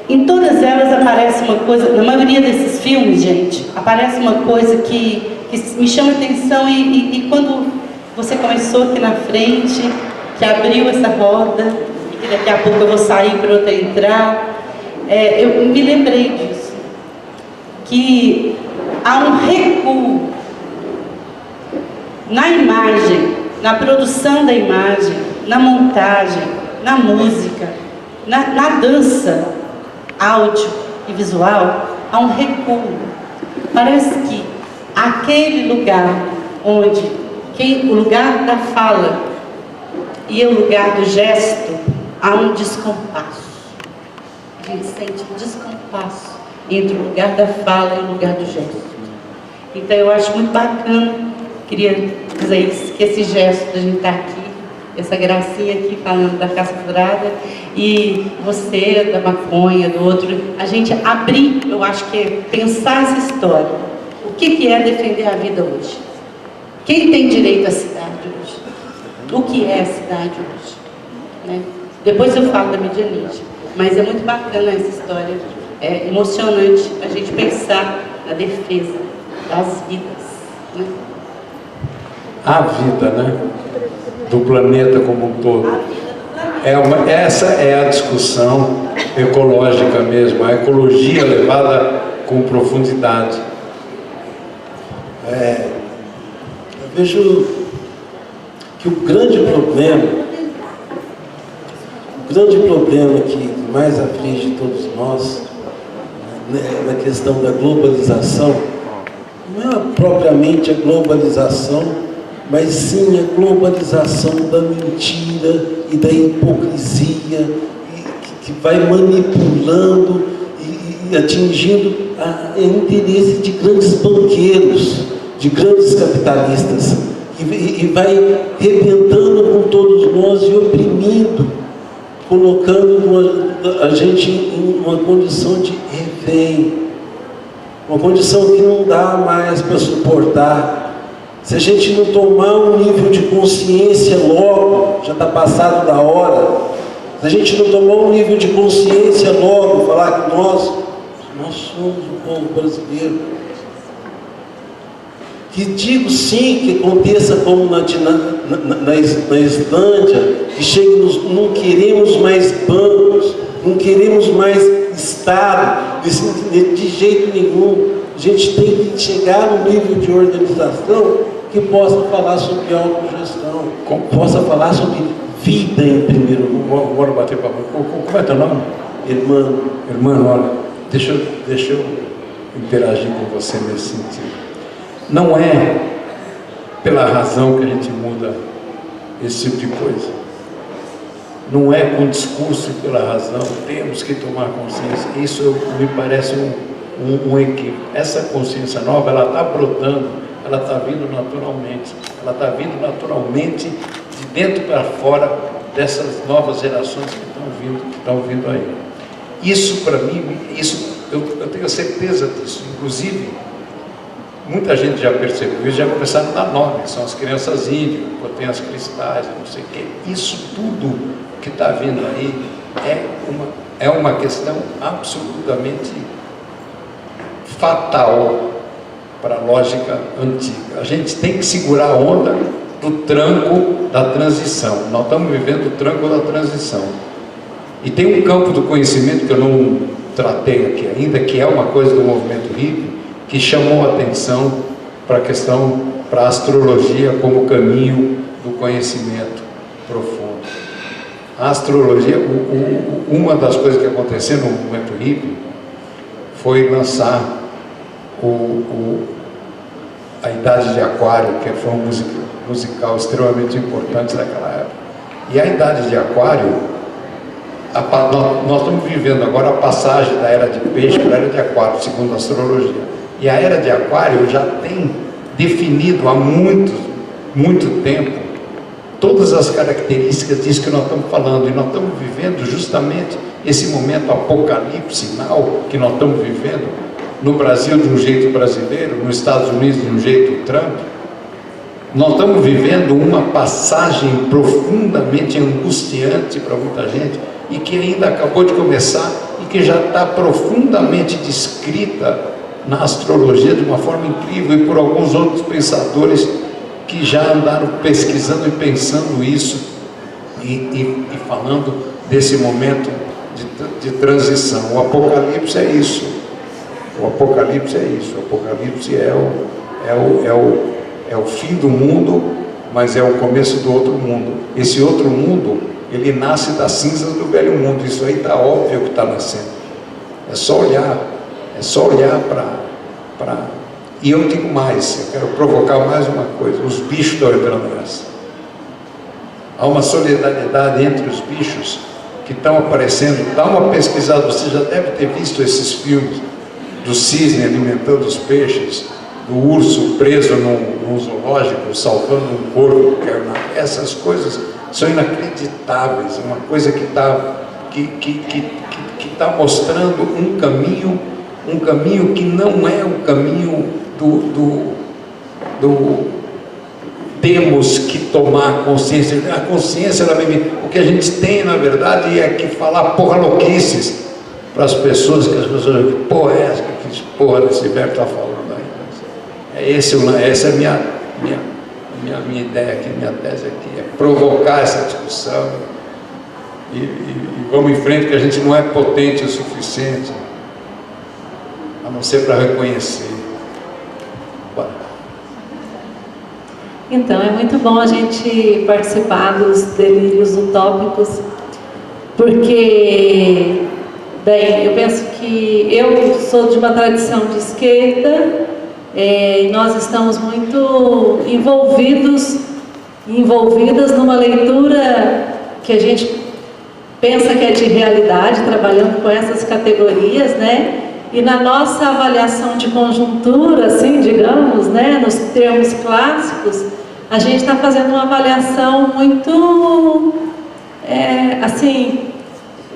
Em todas elas aparece uma coisa, na maioria desses filmes, gente, aparece uma coisa que me chama a atenção e quando você começou aqui na frente, que abriu essa roda, e que daqui a pouco eu vou sair para outra entrar, eu me lembrei disso, que há um recuo na imagem, na produção da imagem, na montagem, na música, na dança, áudio e visual, há um recuo. Parece que aquele lugar onde o lugar da fala e o lugar do gesto, há um descompasso. A gente sente um descompasso entre o lugar da fala e o lugar do gesto. Então eu acho muito bacana, queria dizer isso, que esse gesto de a gente estar aqui, essa gracinha aqui falando da caça furada, e você, da maconha, do outro, a gente abrir, eu acho que é pensar essa história. O que é defender a vida hoje? Quem tem direito à cidade hoje? O que é a cidade hoje? Né? Depois eu falo da medianística, mas é muito bacana essa história, é emocionante a gente pensar na defesa das vidas. Né? A vida, né? Do planeta como um todo. Essa é a discussão ecológica mesmo, a ecologia levada com profundidade. Eu vejo que o grande problema que mais aflige todos nós, né, na questão da globalização, não é propriamente a globalização, mas sim a globalização da mentira e da hipocrisia, que vai manipulando e atingindo o interesse de grandes banqueiros, de grandes capitalistas, e vai arrebentando com todos nós e oprimindo, colocando a gente em uma condição de refém, uma condição que não dá mais para suportar. Se a gente não tomar um nível de consciência logo, já está passado da hora, se a gente não tomar um nível de consciência logo, falar que nós somos o povo brasileiro, que digo sim que aconteça como na Islândia, que chegue não queremos mais bancos, não queremos mais Estado, de jeito nenhum. A gente tem que chegar no nível de organização que possa falar sobre autogestão, possa falar sobre vida em primeiro lugar. Bora bater papo. Como é teu nome? Irmão. Irmão, olha, deixa eu interagir com você nesse sentido. Não é pela razão que a gente muda esse tipo de coisa. Não é com discurso e pela razão. Temos que tomar consciência. Isso me parece um equívoco. Essa consciência nova, ela está brotando, ela está vindo naturalmente. Ela está vindo naturalmente de dentro para fora dessas novas gerações que estão vindo aí. Isso, para mim, eu tenho certeza disso. Inclusive, muita gente já percebeu, eles já começaram a dar nome, são as crianças índigo, tem as cristais, não sei o quê. Isso tudo que está vindo aí é uma questão absolutamente fatal para a lógica antiga. A gente tem que segurar a onda do tranco da transição. Nós estamos vivendo o tranco da transição. E tem um campo do conhecimento que eu não tratei aqui ainda, que é uma coisa do movimento hippie, que chamou a atenção para a questão, para a astrologia como caminho do conhecimento profundo. A astrologia, uma das coisas que aconteceu no movimento hippie foi lançar a Idade de Aquário, que foi uma música musical extremamente importantes daquela época. E a idade de Aquário, nós estamos vivendo agora a passagem da era de Peixe para a era de Aquário, segundo a astrologia. E a era de Aquário já tem definido há muito tempo todas as características disso que nós estamos falando. E nós estamos vivendo justamente esse momento apocalipsinal que nós estamos vivendo no Brasil de um jeito brasileiro, nos Estados Unidos de um jeito Trump. Nós estamos vivendo uma passagem profundamente angustiante para muita gente e que ainda acabou de começar e que já está profundamente descrita na astrologia de uma forma incrível e por alguns outros pensadores que já andaram pesquisando e pensando isso e falando desse momento de transição. O Apocalipse é isso. O Apocalipse é isso. O Apocalipse é o fim do mundo, mas é o começo do outro mundo. Esse outro mundo, ele nasce das cinzas do velho mundo. Isso aí está óbvio que está nascendo. É só olhar para... E eu digo mais, eu quero provocar mais uma coisa. Os bichos estão entrando nessa. Há uma solidariedade entre os bichos que estão aparecendo. Dá uma pesquisada, você já deve ter visto esses filmes do cisne alimentando os peixes, do urso preso num zoológico, salvando um porco. Essas coisas são inacreditáveis. Uma coisa que está mostrando um caminho que não é o caminho temos que tomar consciência. A consciência, o que a gente tem, na verdade, é que falar porra louquices para as pessoas, que as pessoas dizem, que porra é essa, que porra desse velho está falando aí. Essa é a minha ideia aqui, minha tese aqui, é provocar essa discussão e vamos em frente, que a gente não é potente o suficiente, a não ser para reconhecer. Então, é muito bom a gente participar dos delírios utópicos, porque, bem, eu penso que eu sou de uma tradição de esquerda, e nós estamos muito envolvidas numa leitura que a gente pensa que é de realidade, trabalhando com essas categorias, né? E na nossa avaliação de conjuntura, assim, digamos, né, nos termos clássicos, a gente está fazendo uma avaliação muito, assim,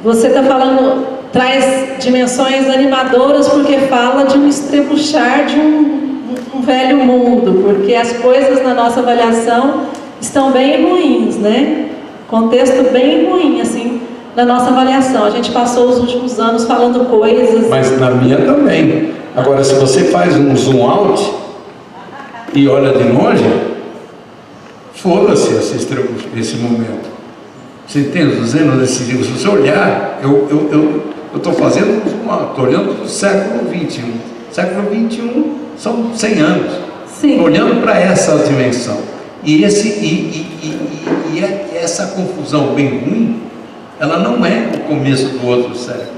você está falando, traz dimensões animadoras porque fala de um estrebuchar de um velho mundo, porque as coisas na nossa avaliação estão bem ruins, né? Contexto bem ruim, assim, na nossa avaliação. A gente passou os últimos anos falando coisas... Mas na minha também. Agora, se você faz um zoom out e olha de longe, foda-se esse momento. Você entende? Se você olhar, eu estou fazendo um zoom out, estou olhando do século XXI. Século XXI são 100 anos. Sim. Olhando para essa dimensão. E essa confusão bem ruim, ela não é o começo do outro século.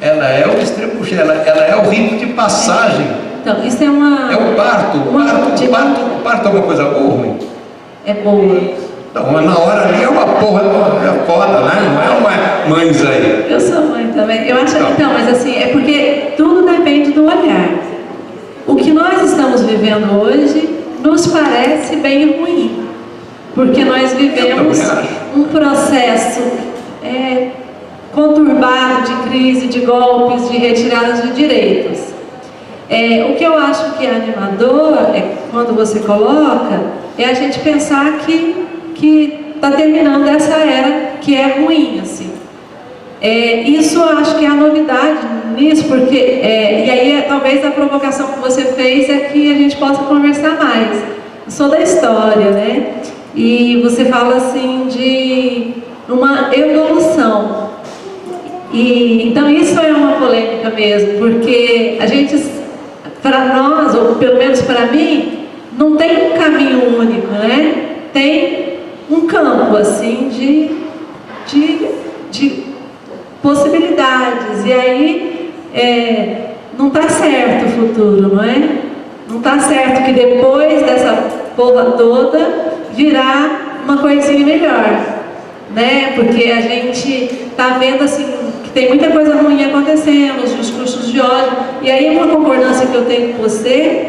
Ela é o estrebuchar, ela é o rito de passagem. Então, isso é uma... É o parto. O parto é uma coisa boa ou ruim? É boa. Então, na hora ali é uma porra, é foda, né? Não é uma mães aí. Eu sou mãe também. Eu acho que então, mas assim, é porque tudo depende do olhar. O que nós estamos vivendo hoje nos parece bem ruim, porque nós vivemos um processo conturbado de crise, de golpes, de retiradas de direitos. O que eu acho que é animador, quando você coloca, é a gente pensar que está terminando essa era que é ruim, assim. Isso eu acho que é a novidade nisso, porque, e aí talvez a provocação que você fez é que a gente possa conversar mais. Eu sou da história, né? E você fala assim de uma evolução. E então isso é uma polêmica mesmo, porque a gente, para nós, ou pelo menos para mim, não tem um caminho único, né? Tem um campo assim de possibilidades, e aí não está certo o futuro, não é? Não está certo que depois dessa porra toda virar uma coisinha melhor, né? Porque a gente está vendo assim que tem muita coisa ruim acontecendo, os discursos de ódio. E aí uma concordância que eu tenho com você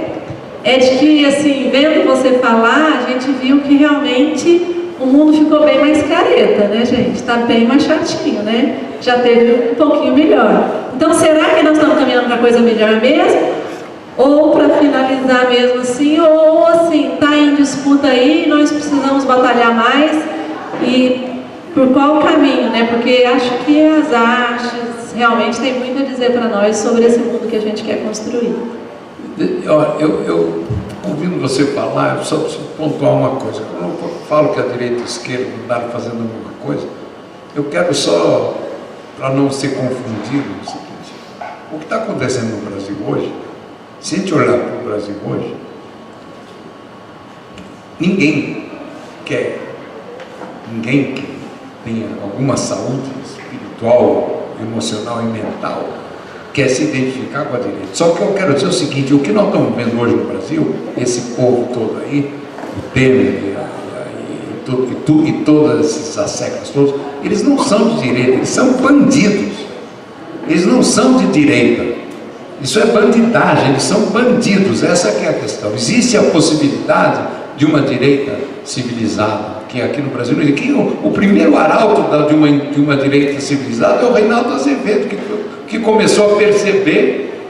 é de que, assim, vendo você falar, a gente viu que realmente o mundo ficou bem mais careta, né, gente? Está bem mais chatinho, né? Já teve um pouquinho melhor. Então, será que nós estamos caminhando para coisa melhor mesmo? Ou para finalizar mesmo assim, ou assim, está em disputa aí, nós precisamos batalhar mais, e por qual caminho, né? Porque acho que as artes realmente têm muito a dizer para nós sobre esse mundo que a gente quer construir. Eu ouvindo você falar, eu só preciso pontuar uma coisa. Quando eu falo que a direita e a esquerda andaram fazendo a mesma coisa, eu quero só, para não ser confundido, o seguinte: o que está acontecendo no Brasil hoje, se a gente olhar para o Brasil hoje, ninguém que tenha alguma saúde espiritual, emocional e mental quer se identificar com a direita. Só que eu quero dizer o seguinte: o que nós estamos vendo hoje no Brasil, esse povo todo aí, o Temer e todas essas asseclas todos, eles não são de direita, eles são bandidos. Eles não são de direita. Isso é bandidagem, eles são bandidos. Essa que é a questão. Existe a possibilidade de uma direita civilizada, que aqui no Brasil, o primeiro arauto de uma direita civilizada é o Reinaldo Azevedo, que começou a perceber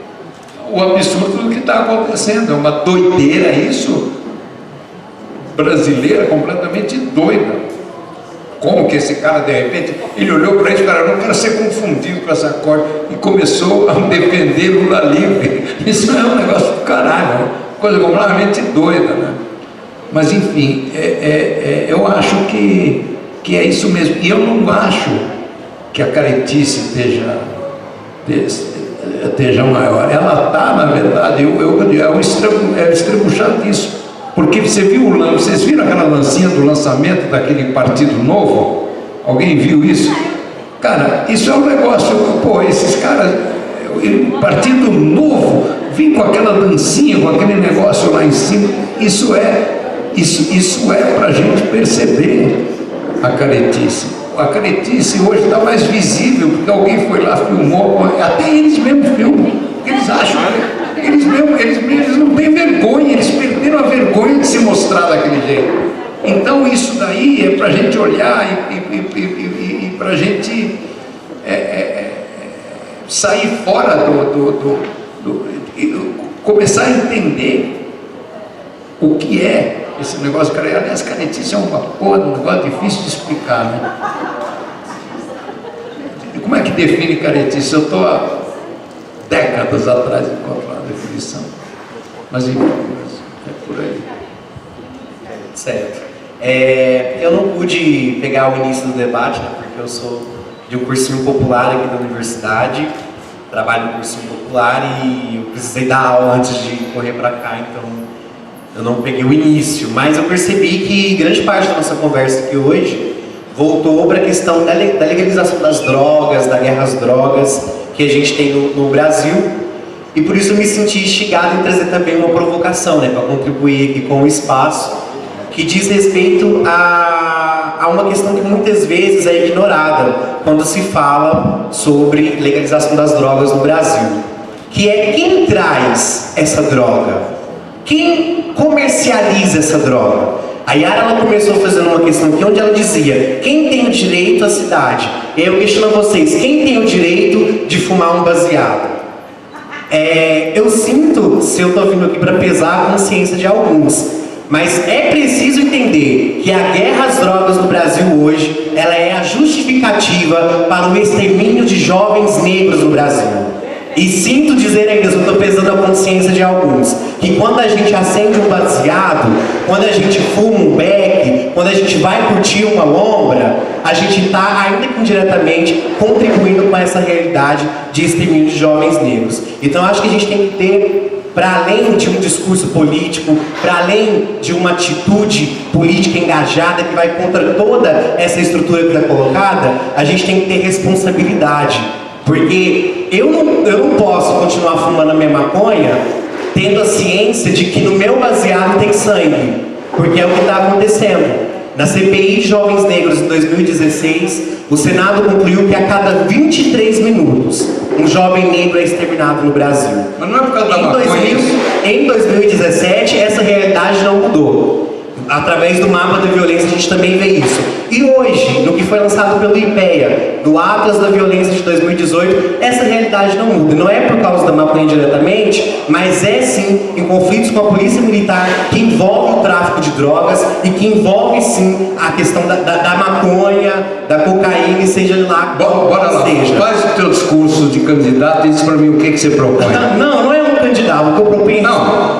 o absurdo do que está acontecendo. É uma doideira isso, brasileira, completamente doida. Como que esse cara, de repente, ele olhou para ele e falou: eu não quero ser confundido com essa coisa, e começou a defender Lula livre. Isso é um negócio do caralho, uma coisa completamente doida, né? Mas enfim, eu acho que é isso mesmo. E eu não acho que a caretice esteja maior. Ela está, na verdade, é o extremo chato disso. Porque vocês viram aquela lancinha do lançamento daquele Partido Novo? Alguém viu isso? Cara, isso é um negócio, pô, esses caras, Partido Novo, vim com aquela dancinha, com aquele negócio lá em cima. Isso é para a gente perceber a caretice. A caretice hoje está mais visível, porque alguém foi lá, filmou, até eles mesmos filmam, porque eles acham, eles não têm vergonha, eles perderam a vergonha de se mostrar daquele jeito. Então isso daí é para a gente olhar e para a gente sair fora começar a entender o que é esse negócio. Aliás, caretice é uma porra, um negócio difícil de explicar, né? E como é que define caretice? Eu estou há décadas atrás de encontrar a definição. Mas enfim, é por aí. Certo. Eu não pude pegar o início do debate, né, porque eu sou de um cursinho popular aqui da universidade, trabalho no cursinho popular e eu precisei dar aula antes de correr para cá, então eu não peguei o início, mas eu percebi que grande parte da nossa conversa aqui hoje voltou para a questão da legalização das drogas, da guerra às drogas que a gente tem no Brasil, e por isso eu me senti instigado em trazer também uma provocação, né, para contribuir aqui com o espaço, que diz respeito a uma questão que muitas vezes é ignorada quando se fala sobre legalização das drogas no Brasil, que é quem traz essa droga, quem comercializa essa droga. A Yara, ela começou fazendo uma questão aqui onde ela dizia: quem tem o direito à cidade? Eu questiono a vocês: quem tem o direito de fumar um baseado? Eu sinto, se eu estou vindo aqui para pesar a consciência de alguns, mas é preciso entender que a guerra às drogas no Brasil hoje, ela é a justificativa para o extermínio de jovens negros no Brasil. E sinto dizer ainda, eu estou pesando a consciência de alguns, que quando a gente acende um baseado, quando a gente fuma um beck, quando a gente vai curtir uma lombra, a gente está, ainda que indiretamente, contribuindo com essa realidade de extermínio de jovens negros. Então acho que a gente tem que ter, para além de um discurso político, para além de uma atitude política engajada que vai contra toda essa estrutura que está colocada, a gente tem que ter responsabilidade. Porque eu não posso continuar fumando a minha maconha tendo a ciência de que no meu baseado tem sangue. porque é o que está acontecendo. Na CPI de Jovens Negros em 2016, o Senado concluiu que a cada 23 minutos um jovem negro é exterminado no Brasil. Mas não é por causa da maconha. Em 2017, essa realidade não mudou. Através do mapa da violência a gente também vê isso. E hoje, no que foi lançado pelo IPEA, do Atlas da Violência de 2018, essa realidade não muda. Não é por causa da maconha diretamente, mas é sim em conflitos com a polícia militar que envolve o tráfico de drogas e que envolve sim a questão da maconha, da cocaína, seja lá Bora lá, seja. faz o teu discurso de candidato e diz para mim o que você propõe. Não é um candidato, o que eu proponho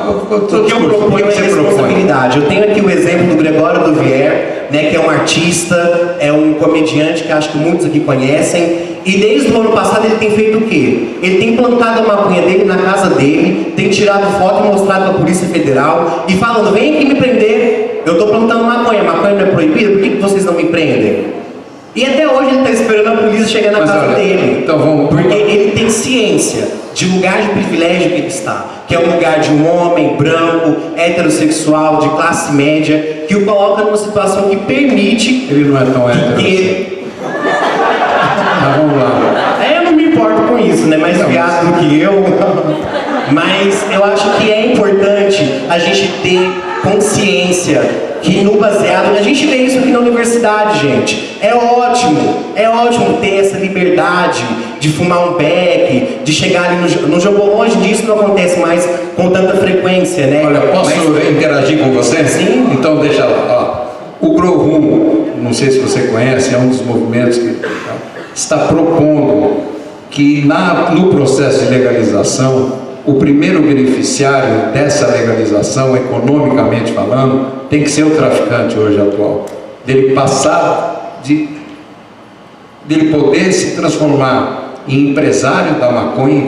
o que eu proponho é responsabilidade. Eu tenho aqui o exemplo do Gregório Duvier, né, que é um artista, é um comediante que acho que muitos aqui conhecem, e desde o ano passado ele tem feito o quê? Ele tem plantado a maconha dele na casa dele, tem tirado foto e mostrado para a Polícia Federal e falando, vem aqui me prender, eu estou plantando maconha não é proibida, por que vocês não me prendem? E até hoje ele está esperando a polícia chegar na casa dele. Então vamos... Porque ele tem ciência de lugar de privilégio que ele está, que é um lugar de um homem branco, heterossexual, de classe média, que o coloca numa situação que permite... Ele não é tão heterossexual. Mas vamos lá. Eu não me importo com isso, né? Mais viado do que eu. Mas eu acho que é importante a gente ter consciência que no baseado, a gente vê isso aqui na universidade, gente. É ótimo ter essa liberdade de fumar um beck, de chegar ali no jogo. Hoje disso não acontece mais com tanta frequência, né? Olha, posso interagir com você? Sim. Então deixa lá. Ó. O Grow Room, não sei se você conhece, é um dos movimentos que está propondo que no processo de legalização, o primeiro beneficiário dessa legalização, economicamente falando, tem que ser o traficante hoje atual. Dele passar, dele poder se transformar em empresário da maconha, em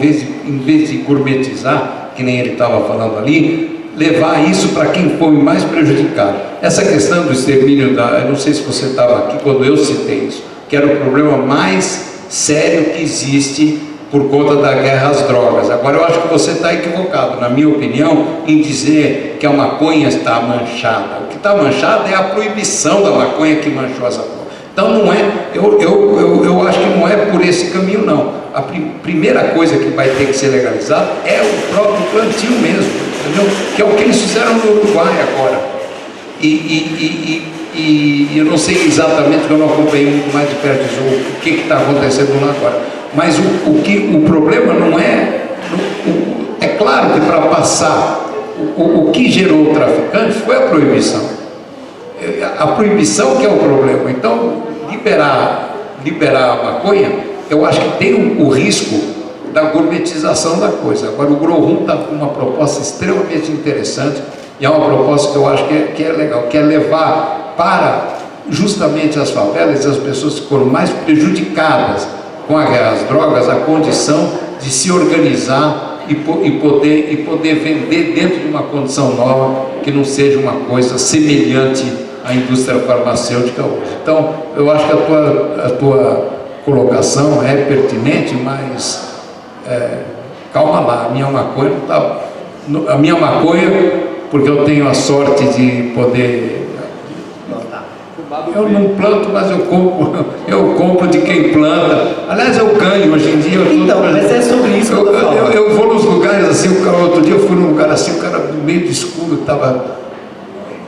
vez de gourmetizar, que nem ele estava falando ali, levar isso para quem foi mais prejudicado. Essa questão do extermínio, eu não sei se você estava aqui quando eu citei isso, que era o problema mais sério que existe por conta da guerra às drogas. Agora eu acho que você está equivocado, na minha opinião, em dizer que a maconha está manchada. O que está manchado é a proibição da maconha que manchou essa coisa. Então não é, eu acho que não é por esse caminho não. A primeira coisa que vai ter que ser legalizada é o próprio plantio mesmo, entendeu? Que é o que eles fizeram no Uruguai agora. E eu não sei exatamente, porque eu não acompanhei muito mais de perto o que está acontecendo lá agora. Mas o problema não é... É claro que para passar, o que gerou o traficante foi a proibição. A proibição que é o problema. Então, liberar a maconha, eu acho que tem o risco da gourmetização da coisa. Agora, o Grow Room está com uma proposta extremamente interessante, e é uma proposta que eu acho que é legal, que é levar para justamente as favelas, as pessoas que foram mais prejudicadas com a guerra às drogas, a condição de se organizar e poder vender dentro de uma condição nova, que não seja uma coisa semelhante à indústria farmacêutica hoje. Então, eu acho que a tua colocação é pertinente, mas calma lá, a minha maconha não está... A minha maconha, porque eu tenho a sorte de poder... Eu não planto, mas eu compro de quem planta. Aliás, eu ganho hoje em dia. Mas é sobre isso que eu estou falando. Eu vou nos lugares assim, outro dia eu fui num lugar assim, o cara meio de escuro, estava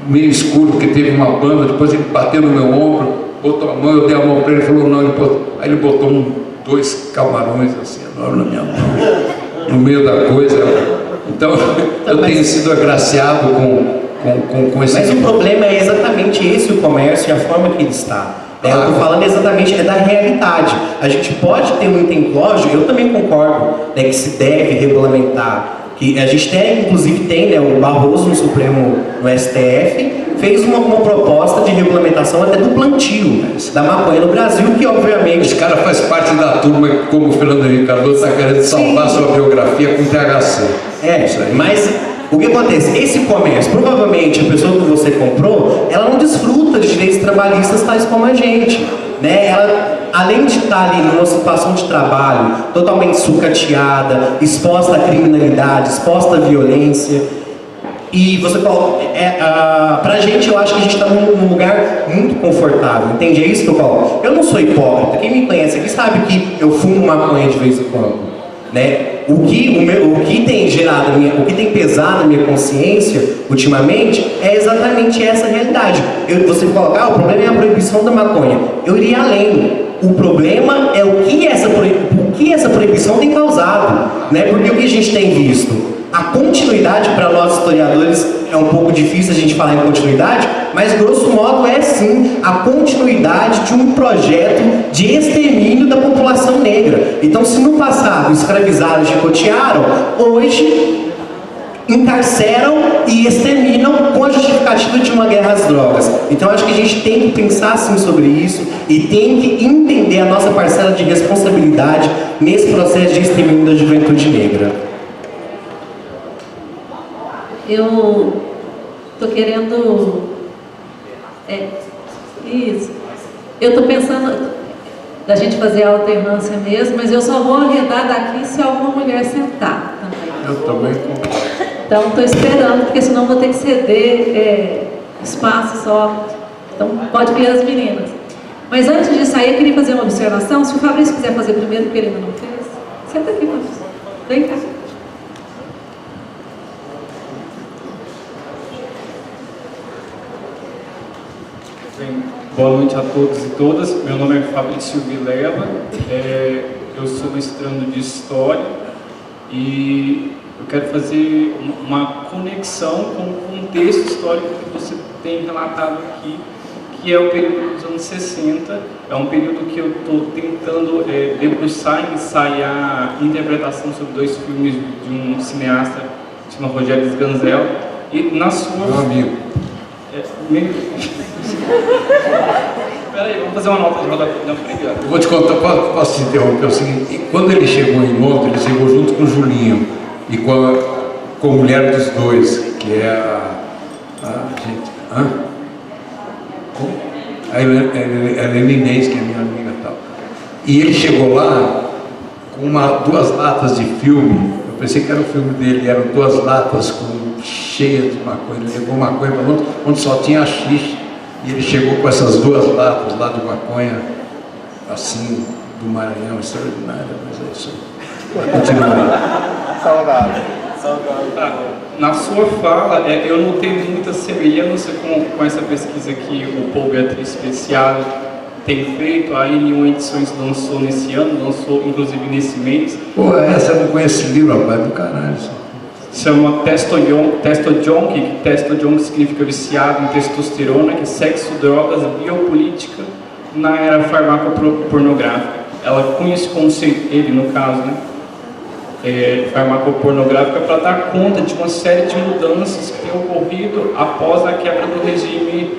meio escuro, porque teve uma banda, depois ele bateu no meu ombro, botou a mão, eu dei a mão para ele, falou não, aí ele botou dois camarões assim, enormes na minha mão, no meio da coisa. Então, eu tenho sido agraciado com esse... Mas o problema é exatamente esse, o comércio e a forma que ele está. Eu estou falando exatamente da realidade. A gente pode ter um lógico, eu também concordo, né, que se deve regulamentar. Que a gente inclusive tem, né, o Barroso no Supremo, no STF, fez uma proposta de regulamentação até do plantio da maconha no Brasil, que obviamente... Esse cara faz parte da turma, como o Fernando Henrique Cardoso está querendo salvar sua biografia com THC. Mas o que acontece? Esse comércio, provavelmente a pessoa que você comprou, ela não desfruta de direitos trabalhistas tais como a gente, né? Ela, além de estar ali numa situação de trabalho totalmente sucateada, exposta à criminalidade, exposta à violência, E você falou, pra gente, eu acho que a gente está num lugar muito confortável, entende? É isso que eu falo. Eu não sou hipócrita, quem me conhece aqui sabe que eu fumo maconha de vez em quando, né? O que tem gerado, o que tem pesado na minha consciência ultimamente é exatamente essa realidade. Você coloca, o problema é a proibição da maconha. Eu iria além. O problema é o que essa proibição tem causado, né? Porque o que a gente tem visto? A continuidade, para nós historiadores, é um pouco difícil a gente falar em continuidade, mas grosso modo é sim a continuidade de um projeto de extermínio da população negra. Então, se no passado escravizaram, chicotearam, hoje encarceram e exterminam com a justificativa de uma guerra às drogas. Então acho que a gente tem que pensar sim sobre isso e tem que entender a nossa parcela de responsabilidade nesse processo de extermínio da juventude negra. Eu estou querendo... isso. Eu estou pensando da gente fazer a alternância mesmo, mas eu só vou arredar daqui se alguma mulher sentar também. Eu também concordo. Então estou esperando, porque senão vou ter que ceder espaço só. Então pode vir as meninas. Mas antes de sair, eu queria fazer uma observação. Se o Fabrício quiser fazer primeiro, porque ele ainda não fez, senta aqui, Fabrício. Vem cá. Boa noite a todos e todas. Meu nome é Fabrício Vilela, eu sou mestrando de História e eu quero fazer uma conexão com o contexto histórico que você tem relatado aqui, que é o período dos anos 60. É um período que eu estou tentando debruçar e ensaiar a interpretação sobre 2 filmes de um cineasta que se chama Rogério Sganzella. E na sua... Meu amigo. Peraí, vamos fazer uma nota de rodapé. Não, obrigado. Eu vou te contar, posso te interromper? É o seguinte, quando ele chegou em Londres, ele chegou junto com o Julinho e com a mulher dos dois, que é a Helena Inês, que é minha amiga e tal. E ele chegou lá com 2 latas de filme. Eu pensei que era o filme dele, eram 2 latas cheias de maconha. Ele levou maconha para Londres, onde só tinha xixi. E ele chegou com essas 2 latas lá de maconha, assim, do Maranhão, extraordinária, mas é isso aí. Continua aí. Saudável. Na sua fala, eu notei muita semelhança com essa pesquisa que o Paul Beatriz Speciale tem feito. A N1 Edições lançou nesse ano, lançou inclusive nesse mês. Pô, essa eu não conheço esse livro, rapaz, do caralho. Chama Testojonk, que testojonk significa viciado em testosterona, que é sexo, drogas, biopolítica na era farmacopornográfica. Ela cunha esse conceito, ele no caso, né? Farmacopornográfica, para dar conta de uma série de mudanças que têm ocorrido após a quebra do regime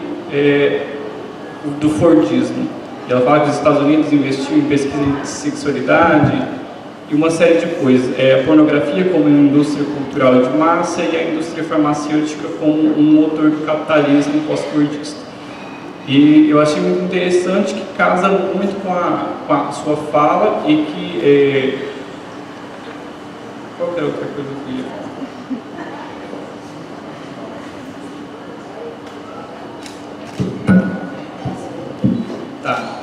do Fordismo. E ela fala que os Estados Unidos investiu em pesquisa de sexualidade e uma série de coisas. A pornografia como uma indústria cultural de massa e a indústria farmacêutica como um motor do capitalismo pós-fordista. E eu achei muito interessante que casa muito com a sua fala e que... qualquer outra coisa que eu ia falar. Tá.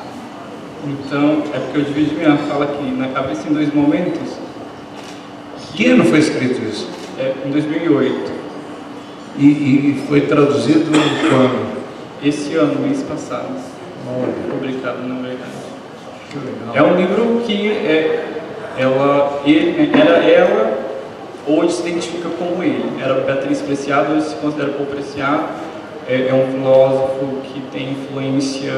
Então, é porque eu dividi minha fala aqui na cabeça em 2 momentos. Que ano foi escrito isso? Em 2008. E foi traduzido quando? Esse ano, mês passado. Olha. Publicado, na verdade. Que legal. É um livro que era ela, hoje se identifica como ele. Era Beatriz Preciado, hoje se considera Paul Preciado. É um filósofo que tem influência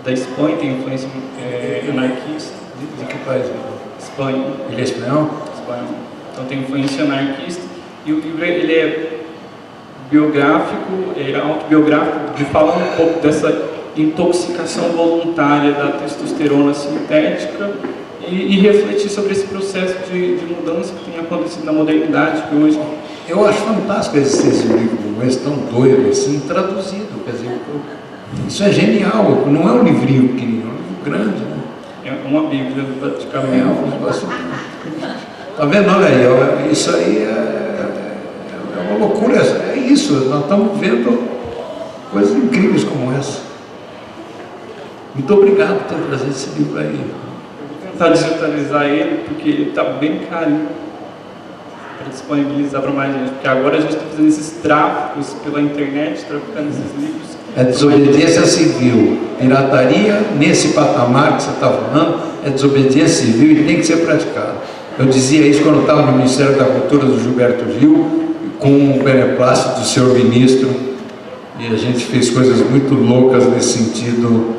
da Espanha, tem influência anarquista. De que país? Espanha. Ele é espanhol? Espanhol. Então tem influência anarquista. E o livro ele é biográfico, autobiográfico, de falar um pouco dessa intoxicação voluntária da testosterona sintética e refletir sobre esse processo de mudança que tem acontecido na modernidade, que hoje... Eu acho fantástico a existência de um livro como esse, tão doido assim, traduzido. Quer dizer, isso é genial. Não é um livrinho pequenininho, é um livro grande, né? É uma bíblia, praticamente. É um negócio... Tá vendo? Olha aí, isso aí é uma loucura. isso, nós estamos vendo coisas incríveis como essa. Muito obrigado por ter trazido esse livro aí. Vou tentar digitalizar ele, porque ele está bem carinho para disponibilizar para mais gente, porque agora a gente está fazendo esses tráficos pela internet, traficando esses livros. É desobediência civil. Pirataria, nesse patamar que você está falando, é desobediência civil e tem que ser praticado. Eu dizia isso quando eu estava no Ministério da Cultura do Gilberto Gil, com o beneplácito do senhor ministro, e a gente fez coisas muito loucas nesse sentido.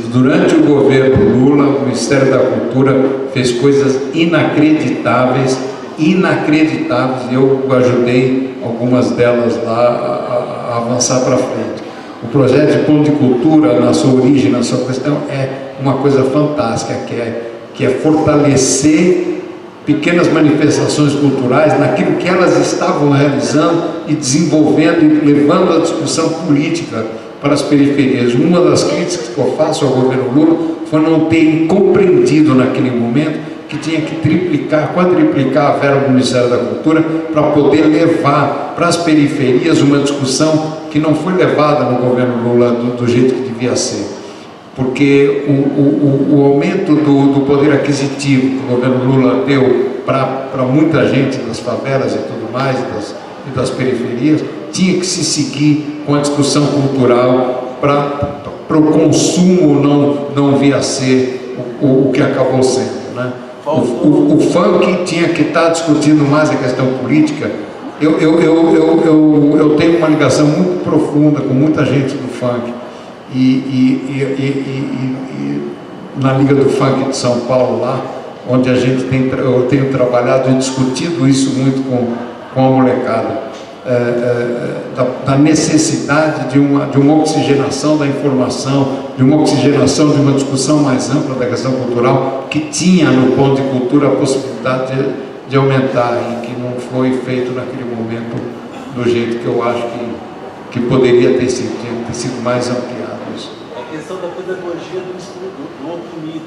Durante o governo Lula, o Ministério da Cultura fez coisas inacreditáveis, e eu ajudei algumas delas lá a avançar para frente. O projeto de Ponto de Cultura, na sua origem, na sua questão, é uma coisa fantástica, que é fortalecer pequenas manifestações culturais naquilo que elas estavam realizando e desenvolvendo e levando a discussão política para as periferias. Uma das críticas que eu faço ao governo Lula foi não ter compreendido naquele momento que tinha que triplicar, quadriplicar a verba do Ministério da Cultura para poder levar para as periferias uma discussão que não foi levada no governo Lula do jeito que devia ser. Porque o aumento do poder aquisitivo que o governo Lula deu para muita gente das favelas e tudo mais, e das periferias, tinha que se seguir com a discussão cultural para o consumo não vir a ser o que acabou sendo, né? O funk tinha que estar discutindo mais a questão política. Eu tenho uma ligação muito profunda com muita gente do funk e na Liga do Funk de São Paulo, lá onde eu tenho trabalhado e discutido isso muito com a molecada, da necessidade de uma oxigenação da informação, de uma oxigenação, de uma discussão mais ampla da questão cultural, que tinha no Ponto de Cultura a possibilidade de aumentar e que não foi feito naquele momento do jeito que eu acho que poderia ter sido mais ampliado isso. A questão da pedagogia do oprimido.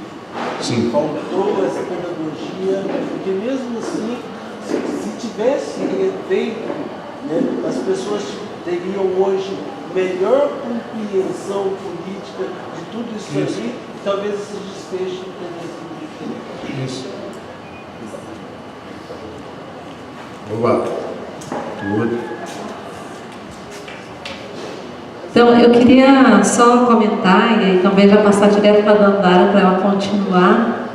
Sim. Faltou essa pedagogia, porque mesmo assim, se tivesse feito, né, as pessoas teriam hoje melhor compreensão política de tudo isso aí, talvez esse desfecho teria sido diferente. Isso. Oba. Tudo. Então, eu queria só comentar, e também já passar direto para a Dandara para ela continuar,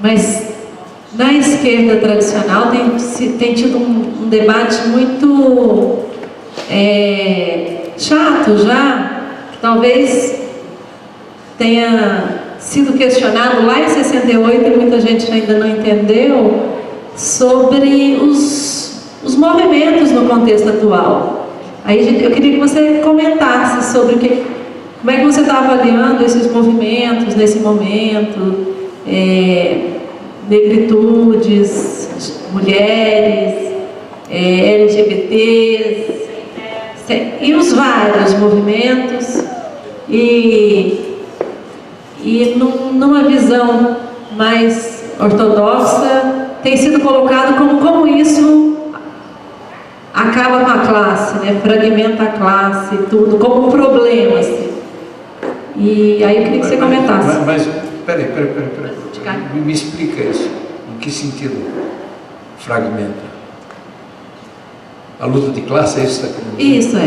mas na esquerda tradicional tem tido um debate muito chato já, que talvez tenha sido questionado lá em 68 e muita gente ainda não entendeu, sobre os movimentos no contexto atual. Aí eu queria que você comentasse sobre como é que você está avaliando esses movimentos nesse momento, negritudes, mulheres, LGBTs, e os vários movimentos, e numa visão mais ortodoxa, tem sido colocado como isso acaba com a classe, né? Fragmenta a classe, tudo, como um problema, assim. E aí eu queria que você comentasse. Mas peraí. Me explica isso. Em que sentido fragmenta? A luta de classe é isso que está querendo dizer? Isso,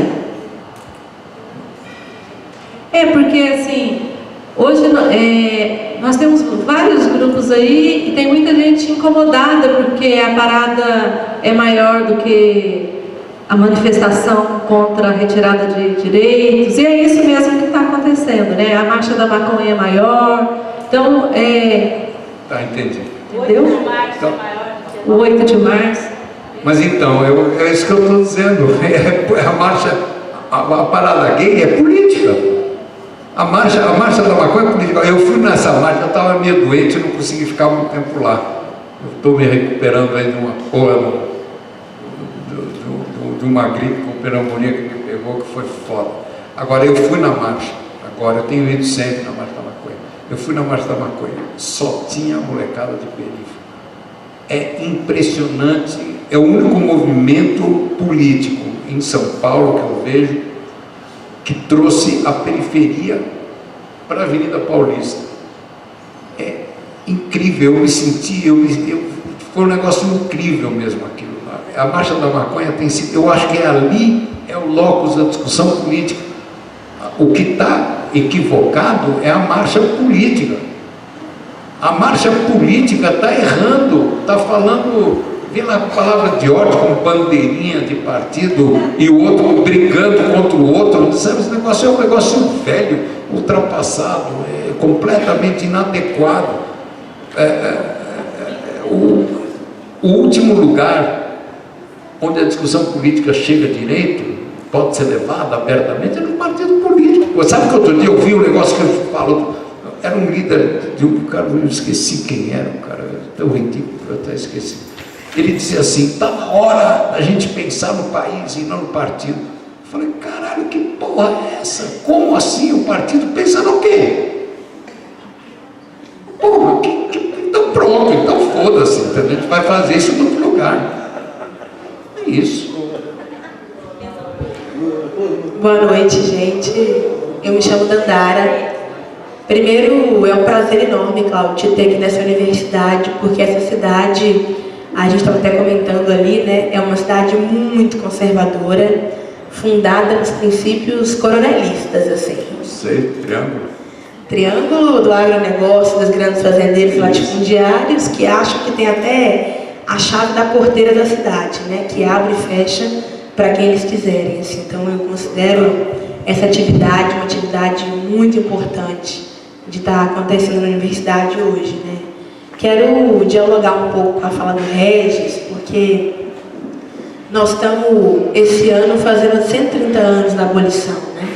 porque assim, hoje nós temos vários grupos aí e tem muita gente incomodada porque a parada é maior do que a manifestação contra a retirada de direitos, e é isso mesmo que está acontecendo, né? A marcha da maconha é maior, então Tá, entendi. entendeu? 8 de março é maior do que O 8 de março. Mas então, é isso que eu estou dizendo. A marcha, a parada gay é política. A marcha da maconha é política. Eu fui nessa marcha, eu estava meio doente, eu não consegui ficar muito tempo lá. Eu estou me recuperando aí de uma porra, de uma gripe com pneumonia que me pegou, que foi foda. Agora, eu fui na marcha. Agora, eu tenho ido sempre na marcha da maconha. Eu fui na marcha da maconha. Só tinha molecada de periferia. É impressionante é o único movimento político em São Paulo que eu vejo que trouxe a periferia para a Avenida Paulista. É incrível, eu me senti, foi um negócio incrível mesmo aquilo. A Marcha da Maconha tem sido, eu acho que ali é o locus da discussão política. O que está equivocado é a marcha política. A marcha política está errando, está falando, vendo a palavra de ódio com bandeirinha de partido e o outro brigando contra o outro. Sabe, esse negócio é um negócio velho, ultrapassado, completamente inadequado. O último lugar onde a discussão política chega direito, pode ser levada abertamente, é no partido político. Sabe que outro dia eu vi um negócio que eu falo, era um líder de um cara, eu esqueci quem era, um cara tão ridículo, eu até esqueci. Ele dizia assim, está na hora da gente pensar no país e não no partido. Eu falei, caralho, que porra é essa? Como assim o partido pensa no quê? Porra, então pronto, então foda-se, entendeu? A gente vai fazer isso em outro lugar. É isso. Boa noite, gente. Eu me chamo Dandara. Primeiro, é um prazer enorme, Cláudio, te ter aqui nessa universidade, porque essa cidade, a gente estava até comentando ali, né, é uma cidade muito conservadora, fundada nos princípios coronelistas, assim. Não sei, triângulo. Triângulo do agronegócio, dos grandes fazendeiros latifundiários, que acham que tem até a chave da porteira da cidade, né, que abre e fecha para quem eles quiserem. Assim. Então, eu considero essa atividade uma atividade muito importante de estar acontecendo na universidade hoje, né. Quero dialogar um pouco com a fala do Regis, porque nós estamos, esse ano, fazendo 130 anos da abolição, né?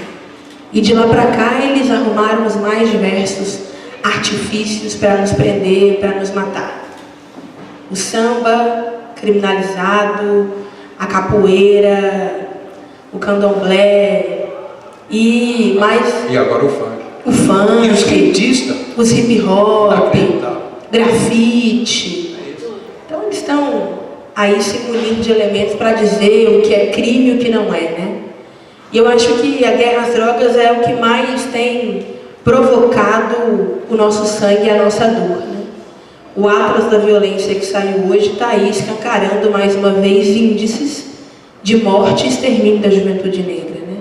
E de lá para cá, eles arrumaram os mais diversos artifícios para nos prender, para nos matar. O samba criminalizado, a capoeira, o candomblé, e mais... E agora o funk. O funk. E os skatistas? Os hip hop, grafite. Então eles estão aí se munindo de elementos para dizer o que é crime e o que não é, né? E eu acho que a guerra às drogas é o que mais tem provocado o nosso sangue e a nossa dor, né? O Atlas da Violência que saiu hoje está aí escancarando mais uma vez índices de morte e extermínio da juventude negra, né?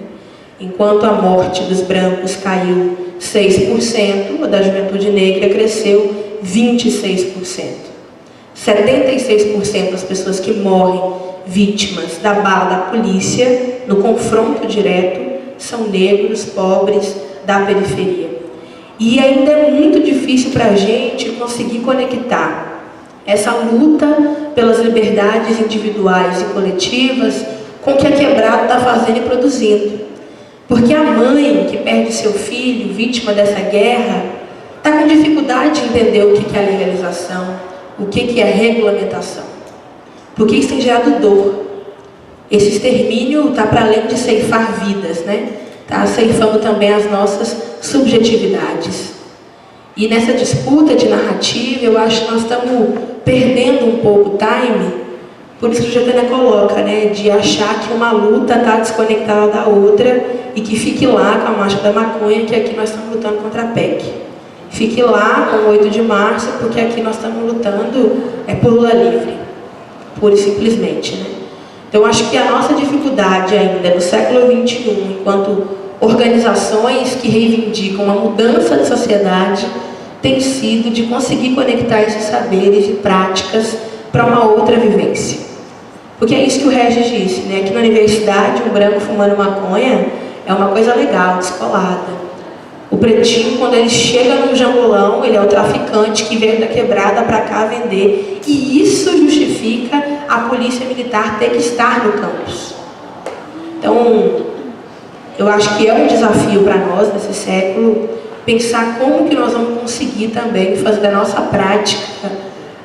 Enquanto a morte dos brancos caiu 6%, a da juventude negra cresceu 26%. 76% das pessoas que morrem vítimas da bala da polícia no confronto direto são negros, pobres, da periferia. E ainda é muito difícil para a gente conseguir conectar essa luta pelas liberdades individuais e coletivas com o que a Quebrada está fazendo e produzindo. Porque a mãe que perde seu filho, vítima dessa guerra, está com dificuldade de entender o que é a legalização, o que é a regulamentação. Porque isso tem gerado dor. Esse extermínio está para além de ceifar vidas, né? Está ceifando também as nossas subjetividades. E nessa disputa de narrativa, eu acho que nós estamos perdendo um pouco o time, por isso que o Getânia coloca, né? De achar que uma luta está desconectada da outra e que fique lá com a Marcha da Maconha, que aqui nós estamos lutando contra a PEC. Fique lá com o 8 de março, porque aqui nós estamos lutando por Lula livre, pura e simplesmente, né? Então, eu acho que a nossa dificuldade ainda no século XXI, enquanto organizações que reivindicam uma mudança de sociedade, tem sido de conseguir conectar esses saberes e práticas para uma outra vivência. Porque é isso que o Regis disse, né? Aqui na universidade, um branco fumando maconha é uma coisa legal, descolada. O pretinho, quando ele chega no jambolão, ele é o traficante que veio da Quebrada para cá vender. E isso justifica a polícia militar ter que estar no campus. Então, eu acho que é um desafio para nós, nesse século, pensar como que nós vamos conseguir também fazer da nossa prática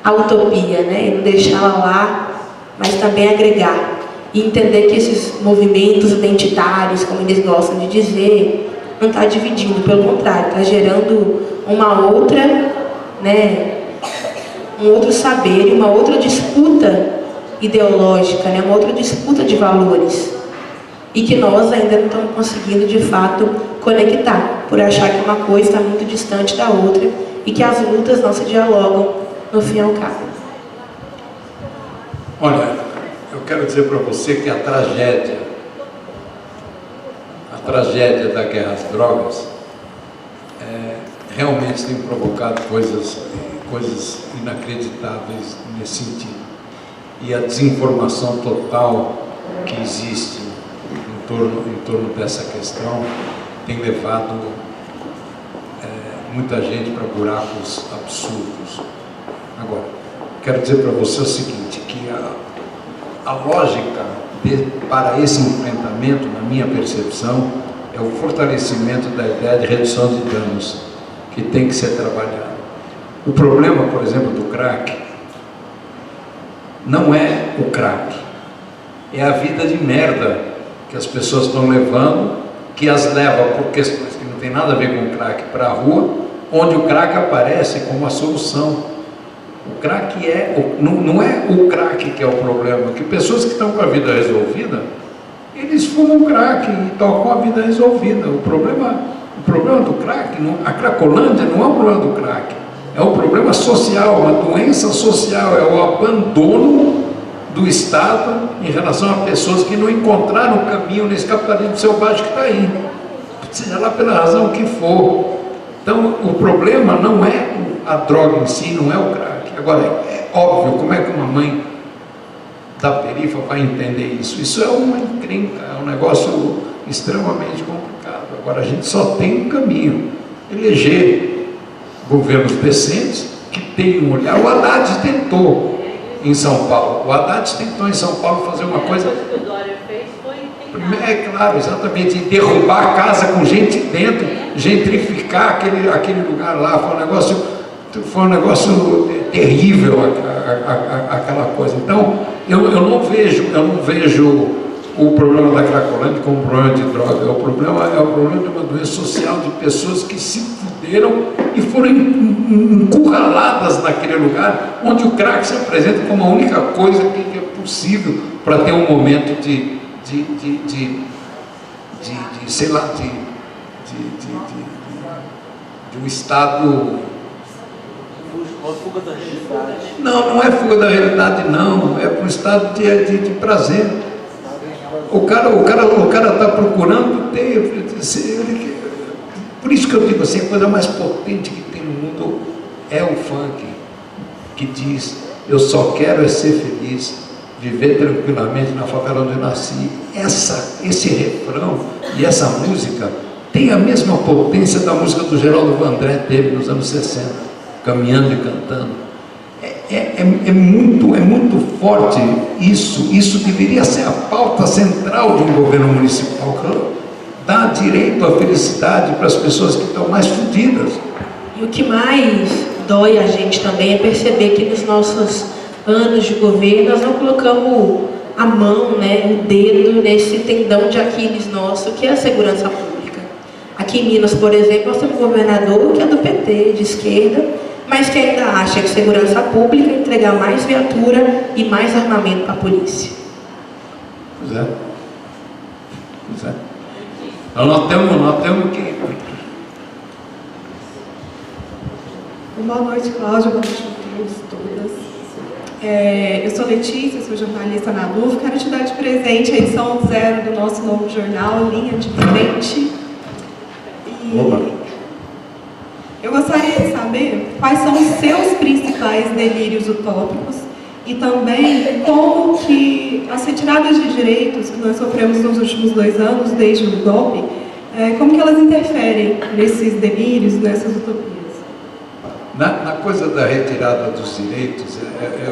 a utopia, né? E não deixá-la lá, mas também agregar. E entender que esses movimentos identitários, como eles gostam de dizer, não está dividindo, pelo contrário, está gerando uma outra, né, um outro saber e uma outra disputa ideológica, né? Uma outra disputa de valores. E que nós ainda não estamos conseguindo, de fato, conectar, por achar que uma coisa está muito distante da outra e que as lutas não se dialogam no fim ao cabo. Olha, eu quero dizer para você que a tragédia da guerra às drogas realmente tem provocado coisas inacreditáveis nesse sentido. E a desinformação total que existe em torno dessa questão tem levado muita gente para buracos absurdos. Agora, quero dizer para você o seguinte, que a lógica para esse enfrentamento, na minha percepção, é o fortalecimento da ideia de redução de danos, que tem que ser trabalhado. O problema, por exemplo, do crack, não é o crack, é a vida de merda que as pessoas estão levando, que as leva por questões que não tem nada a ver com o crack para a rua, onde o crack aparece como a solução. O crack não é o crack que é o problema, que pessoas que estão com a vida resolvida, eles fumam crack e estão com a vida resolvida. O problema do crack, a cracolândia não é o problema do crack, é o problema social, uma doença social, é o abandono do Estado em relação a pessoas que não encontraram o caminho nesse capitalismo selvagem que está aí, seja lá pela razão que for. Então, o problema não é a droga em si, não é o crack. Agora, é óbvio, como é que uma mãe da periferia vai entender isso? Isso é uma encrenca, é um negócio extremamente complicado. Agora, a gente só tem um caminho: eleger governos decentes que tenham um olhar. O Haddad tentou em São Paulo. O Haddad tentou em São Paulo fazer uma coisa. O que o Dória fez foi claro, exatamente, derrubar a casa com gente dentro, gentrificar aquele lugar lá. Foi um negócio terrível aquela coisa. Então, eu não vejo o problema da Cracolândia como um problema de droga. O problema de uma doença social, de pessoas que se fuderam e foram encurraladas naquele lugar, onde o crack se apresenta como a única coisa que é possível para ter um momento de um estado. Uma fuga da realidade. Não é fuga da realidade, não. É para um estado de prazer. O cara está procurando ter. Por isso que eu digo assim, a coisa mais potente que tem no mundo é o funk, que diz: eu só quero ser feliz, viver tranquilamente na favela onde eu nasci. Esse refrão e essa música tem a mesma potência da música do Geraldo Vandré teve nos anos 60, caminhando e cantando. É muito forte isso. Isso deveria ser a pauta central de um governo municipal, dar direito à felicidade para as pessoas que estão mais fodidas. E o que mais dói a gente também é perceber que nos nossos anos de governo nós não colocamos a mão, o dedo nesse tendão de Aquiles nosso, que é a segurança pública. Aqui em Minas, por exemplo, nós temos um governador que é do PT, de esquerda, mas que ainda acha que segurança pública é entregar mais viatura e mais armamento para a polícia. Pois é. Então nós temos que... Boa noite, Cláudia. Boa noite a todos e todas. Eu sou Letícia, sou jornalista na LUV. Quero te dar de presente a edição 0 do nosso novo jornal, Linha de Frente. Eu gostaria de saber quais são os seus principais delírios utópicos e também como que as retiradas de direitos que nós sofremos nos últimos 2 anos, desde o golpe, como que elas interferem nesses delírios, nessas utopias? Na coisa da retirada dos direitos,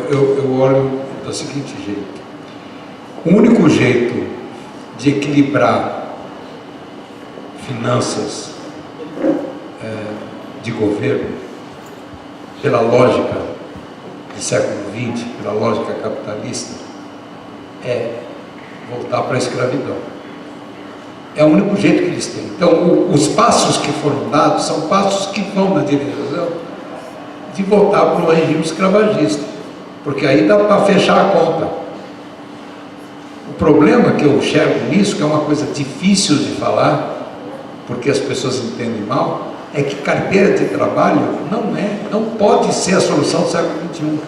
eu olho do seguinte jeito: o único jeito de equilibrar finanças de governo, pela lógica do século XX, pela lógica capitalista, é voltar para a escravidão. É o único jeito que eles têm. Então, os passos que foram dados são passos que vão na direção de voltar para o regime escravagista, porque aí dá para fechar a conta. problema que eu enxergo nisso, que é uma coisa difícil de falar, porque as pessoas entendem mal, é que carteira de trabalho não pode ser a solução do século XXI.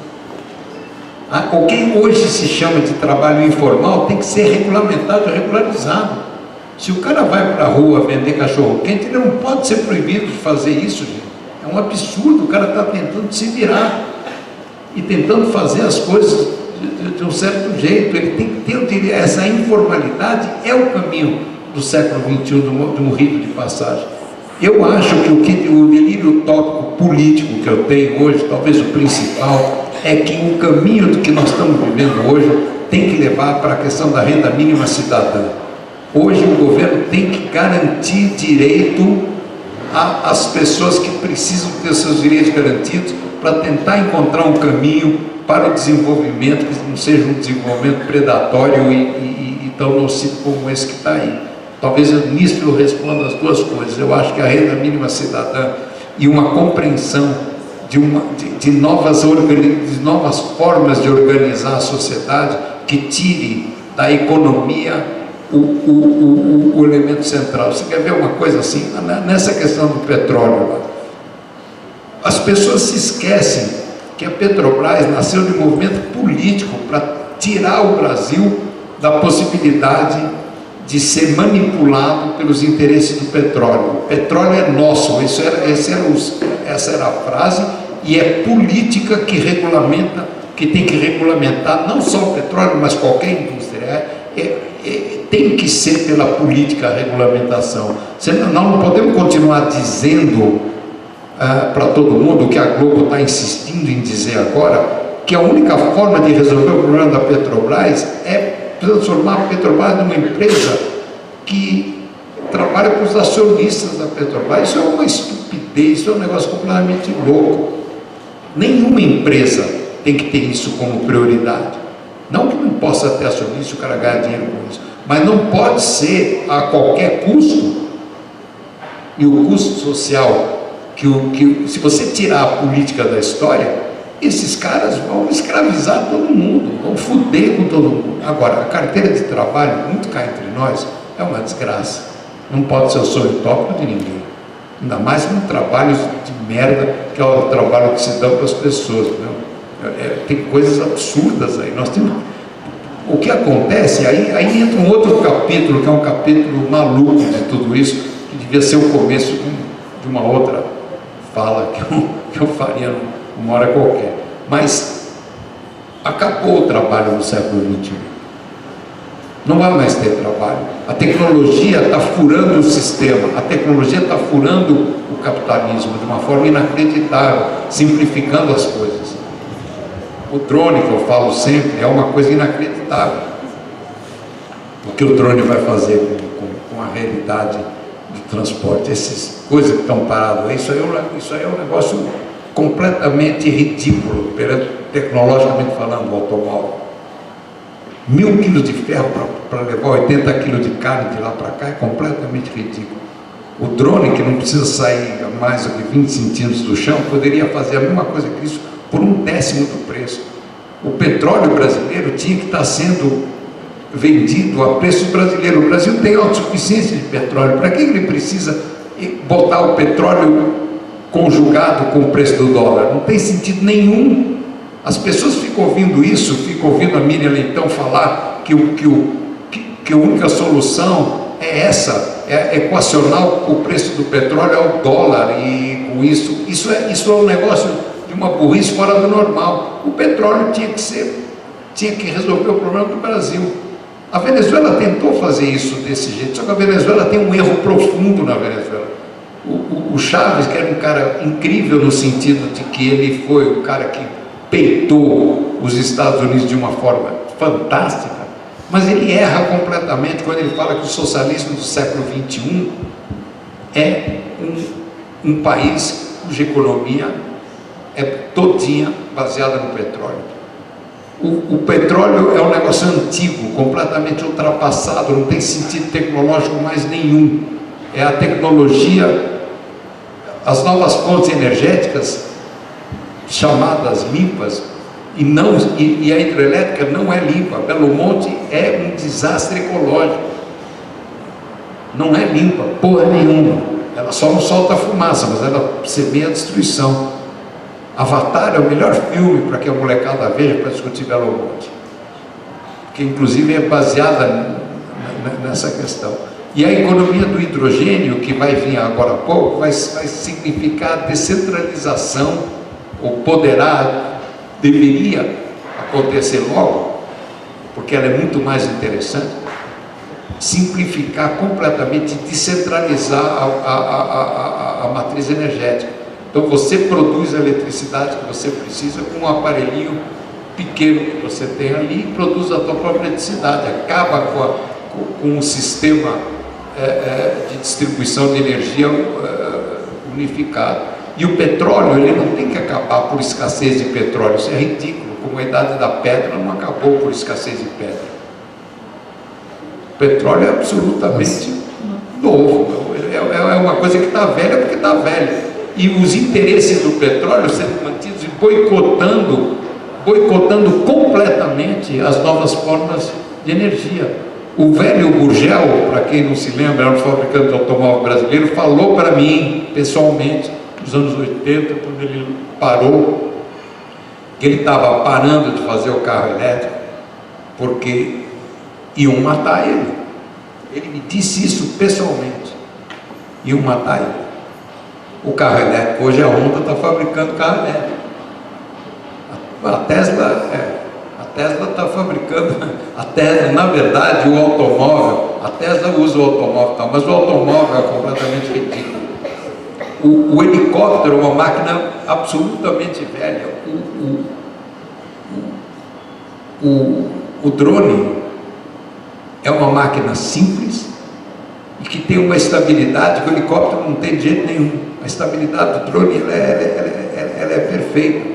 O que hoje se chama de trabalho informal tem que ser regulamentado, regularizado. Se o cara vai para a rua vender cachorro-quente, ele não pode ser proibido de fazer isso, gente. É um absurdo, o cara está tentando se virar e tentando fazer as coisas de um certo jeito. Ele tem que ter o direito. Essa informalidade é o caminho do século XXI, de um rito de passagem. Eu acho que o delírio utópico político que eu tenho hoje, talvez o principal, é que o caminho do que nós estamos vivendo hoje tem que levar para a questão da renda mínima cidadã. Hoje o governo tem que garantir direito às pessoas que precisam ter seus direitos garantidos para tentar encontrar um caminho para o desenvolvimento que não seja um desenvolvimento predatório e tão nocivo como esse que está aí. Talvez nisso eu responda as duas coisas. Eu acho que a renda mínima cidadã e uma compreensão de novas formas de organizar a sociedade que tire da economia o elemento central. Você quer ver uma coisa assim? Nessa questão do petróleo, as pessoas se esquecem que a Petrobras nasceu de um movimento político para tirar o Brasil da possibilidade de ser manipulado pelos interesses do petróleo. O petróleo é nosso, essa era a frase, e é política que regulamenta, que tem que regulamentar não só o petróleo, mas qualquer indústria. Tem que ser pela política a regulamentação. Nós não podemos continuar dizendo para todo mundo o que a Globo está insistindo em dizer agora, que a única forma de resolver o problema da Petrobras é transformar a Petrobras numa empresa que trabalha com os acionistas da Petrobras. Isso é uma estupidez, isso é um negócio completamente louco. Nenhuma empresa tem que ter isso como prioridade. Não que não possa ter acionista, o cara ganhar dinheiro com isso, mas não pode ser a qualquer custo. E o custo social, se você tirar a política da história, esses caras vão escravizar todo mundo, vão foder com todo mundo. Agora, a carteira de trabalho, muito cá entre nós, é uma desgraça. Não pode ser o sonho utópico de ninguém. Ainda mais com trabalhos de merda, que é o trabalho que se dá para as pessoas. Tem coisas absurdas aí. Nós temos... O que acontece, aí entra um outro capítulo, que é um capítulo maluco de tudo isso, que devia ser o começo de uma outra fala que eu faria uma hora qualquer. Mas acabou o trabalho no século XXI. Não vai mais ter trabalho. A tecnologia está furando o sistema, a tecnologia está furando o capitalismo de uma forma inacreditável, simplificando as coisas. O drone, que eu falo sempre, é uma coisa inacreditável. O que o drone vai fazer com a realidade do transporte, essas coisas que estão paradas aí, isso aí é um negócio completamente ridículo, tecnologicamente falando, o automóvel. 1000 quilos de ferro para levar 80 quilos de carne de lá para cá é completamente ridículo. O drone, que não precisa sair a mais do que 20 centímetros do chão, poderia fazer a mesma coisa que isso por 1/10 do preço. O petróleo brasileiro tinha que estar sendo vendido a preço brasileiro. O Brasil tem autossuficiência de petróleo. Para que ele precisa botar o petróleo conjugado com o preço do dólar? Não tem sentido nenhum. As pessoas ficam ouvindo isso, ficam ouvindo a Miriam Leitão falar que a única solução é essa, é equacionar o preço do petróleo ao dólar, e com isso é um negócio de uma burrice fora do normal. O petróleo tinha que resolver o problema do Brasil. A Venezuela tentou fazer isso desse jeito, só que a Venezuela tem um erro profundo na Venezuela. O Chávez, que era um cara incrível no sentido de que ele foi o cara que peitou os Estados Unidos de uma forma fantástica, mas ele erra completamente quando ele fala que o socialismo do século XXI é um país cuja economia é todinha baseada no petróleo. O petróleo é um negócio antigo, completamente ultrapassado, não tem sentido tecnológico mais nenhum. É a tecnologia, as novas fontes energéticas, chamadas limpas, E a hidrelétrica não é limpa. Belo Monte é um desastre ecológico. Não é limpa, porra nenhuma. Ela só não solta fumaça, mas ela semeia a destruição. Avatar é o melhor filme para que a molecada veja para discutir Belo Monte, que inclusive é baseada nessa questão. E a economia do hidrogênio, que vai vir agora há pouco, vai significar descentralização, ou deveria acontecer logo, porque ela é muito mais interessante, simplificar completamente, descentralizar a matriz energética. Então você produz a eletricidade que você precisa com um aparelhinho pequeno que você tem ali e produz a sua própria eletricidade, acaba com um sistema de distribuição de energia unificado. E o petróleo, ele não tem que acabar por escassez de petróleo, isso é ridículo, como a idade da pedra não acabou por escassez de pedra. O petróleo é absolutamente novo, é uma coisa que está velha porque está velha. E os interesses do petróleo sendo mantidos e boicotando completamente as novas formas de energia. O velho Gurgel, para quem não se lembra, era um fabricante de automóvel brasileiro, falou para mim, pessoalmente, nos anos 80, quando ele parou, que ele estava parando de fazer o carro elétrico, porque iam matar ele. Ele me disse isso pessoalmente. Iam matar ele. O carro elétrico, hoje a Honda está fabricando carro elétrico. A Tesla está fabricando, na verdade, o automóvel, a Tesla usa o automóvel, mas o automóvel é completamente ridículo. O helicóptero é uma máquina absolutamente velha. O drone é uma máquina simples e que tem uma estabilidade que o helicóptero não tem de jeito nenhum. A estabilidade do drone ela é perfeita.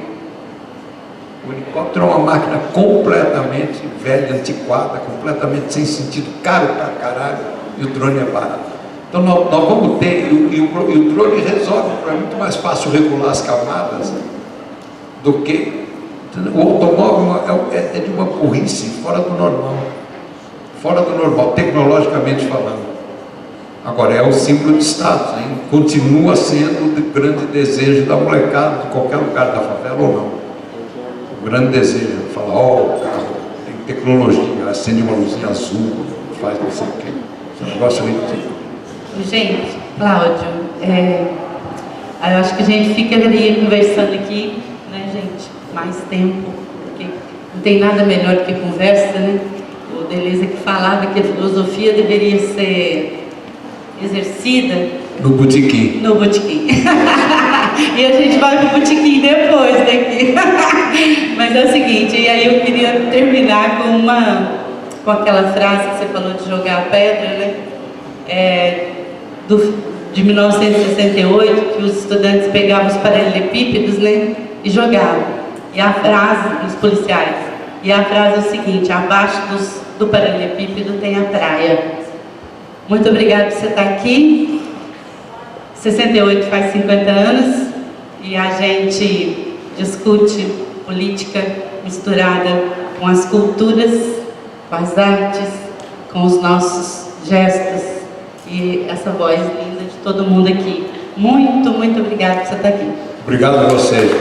O helicóptero é uma máquina completamente velha, antiquada, completamente sem sentido, caro pra caralho, e o drone é barato. Então nós vamos ter, e o drone resolve, é muito mais fácil regular as camadas do que o automóvel. É de uma burrice fora do normal, tecnologicamente falando. Agora é o símbolo de status, hein? Continua sendo o grande desejo da molecada de qualquer lugar da favela ou não. O grande desejo é falar, o carro tem tecnologia, acende uma luzinha azul, faz não sei o quê. Esse negócio é ridículo. Gente, Cláudio, eu acho que a gente fica ali conversando aqui, né, gente, mais tempo, porque não tem nada melhor do que conversa, né? O Deleuze que falava que a filosofia deveria ser exercida no botequim. E a gente vai pro botequim depois daqui. Mas é o seguinte, e aí eu queria terminar com aquela frase que você falou de jogar a pedra, né? De 1968, que os estudantes pegavam os paralelepípedos, né? E jogavam. E a frase, os policiais, e a frase é o seguinte: abaixo do paralelepípedo tem a praia. Muito obrigada por você estar aqui. 68 faz 50 anos e a gente discute política misturada com as culturas, com as artes, com os nossos gestos e essa voz linda de todo mundo aqui. Muito, muito obrigada por você estar aqui. Obrigado a vocês.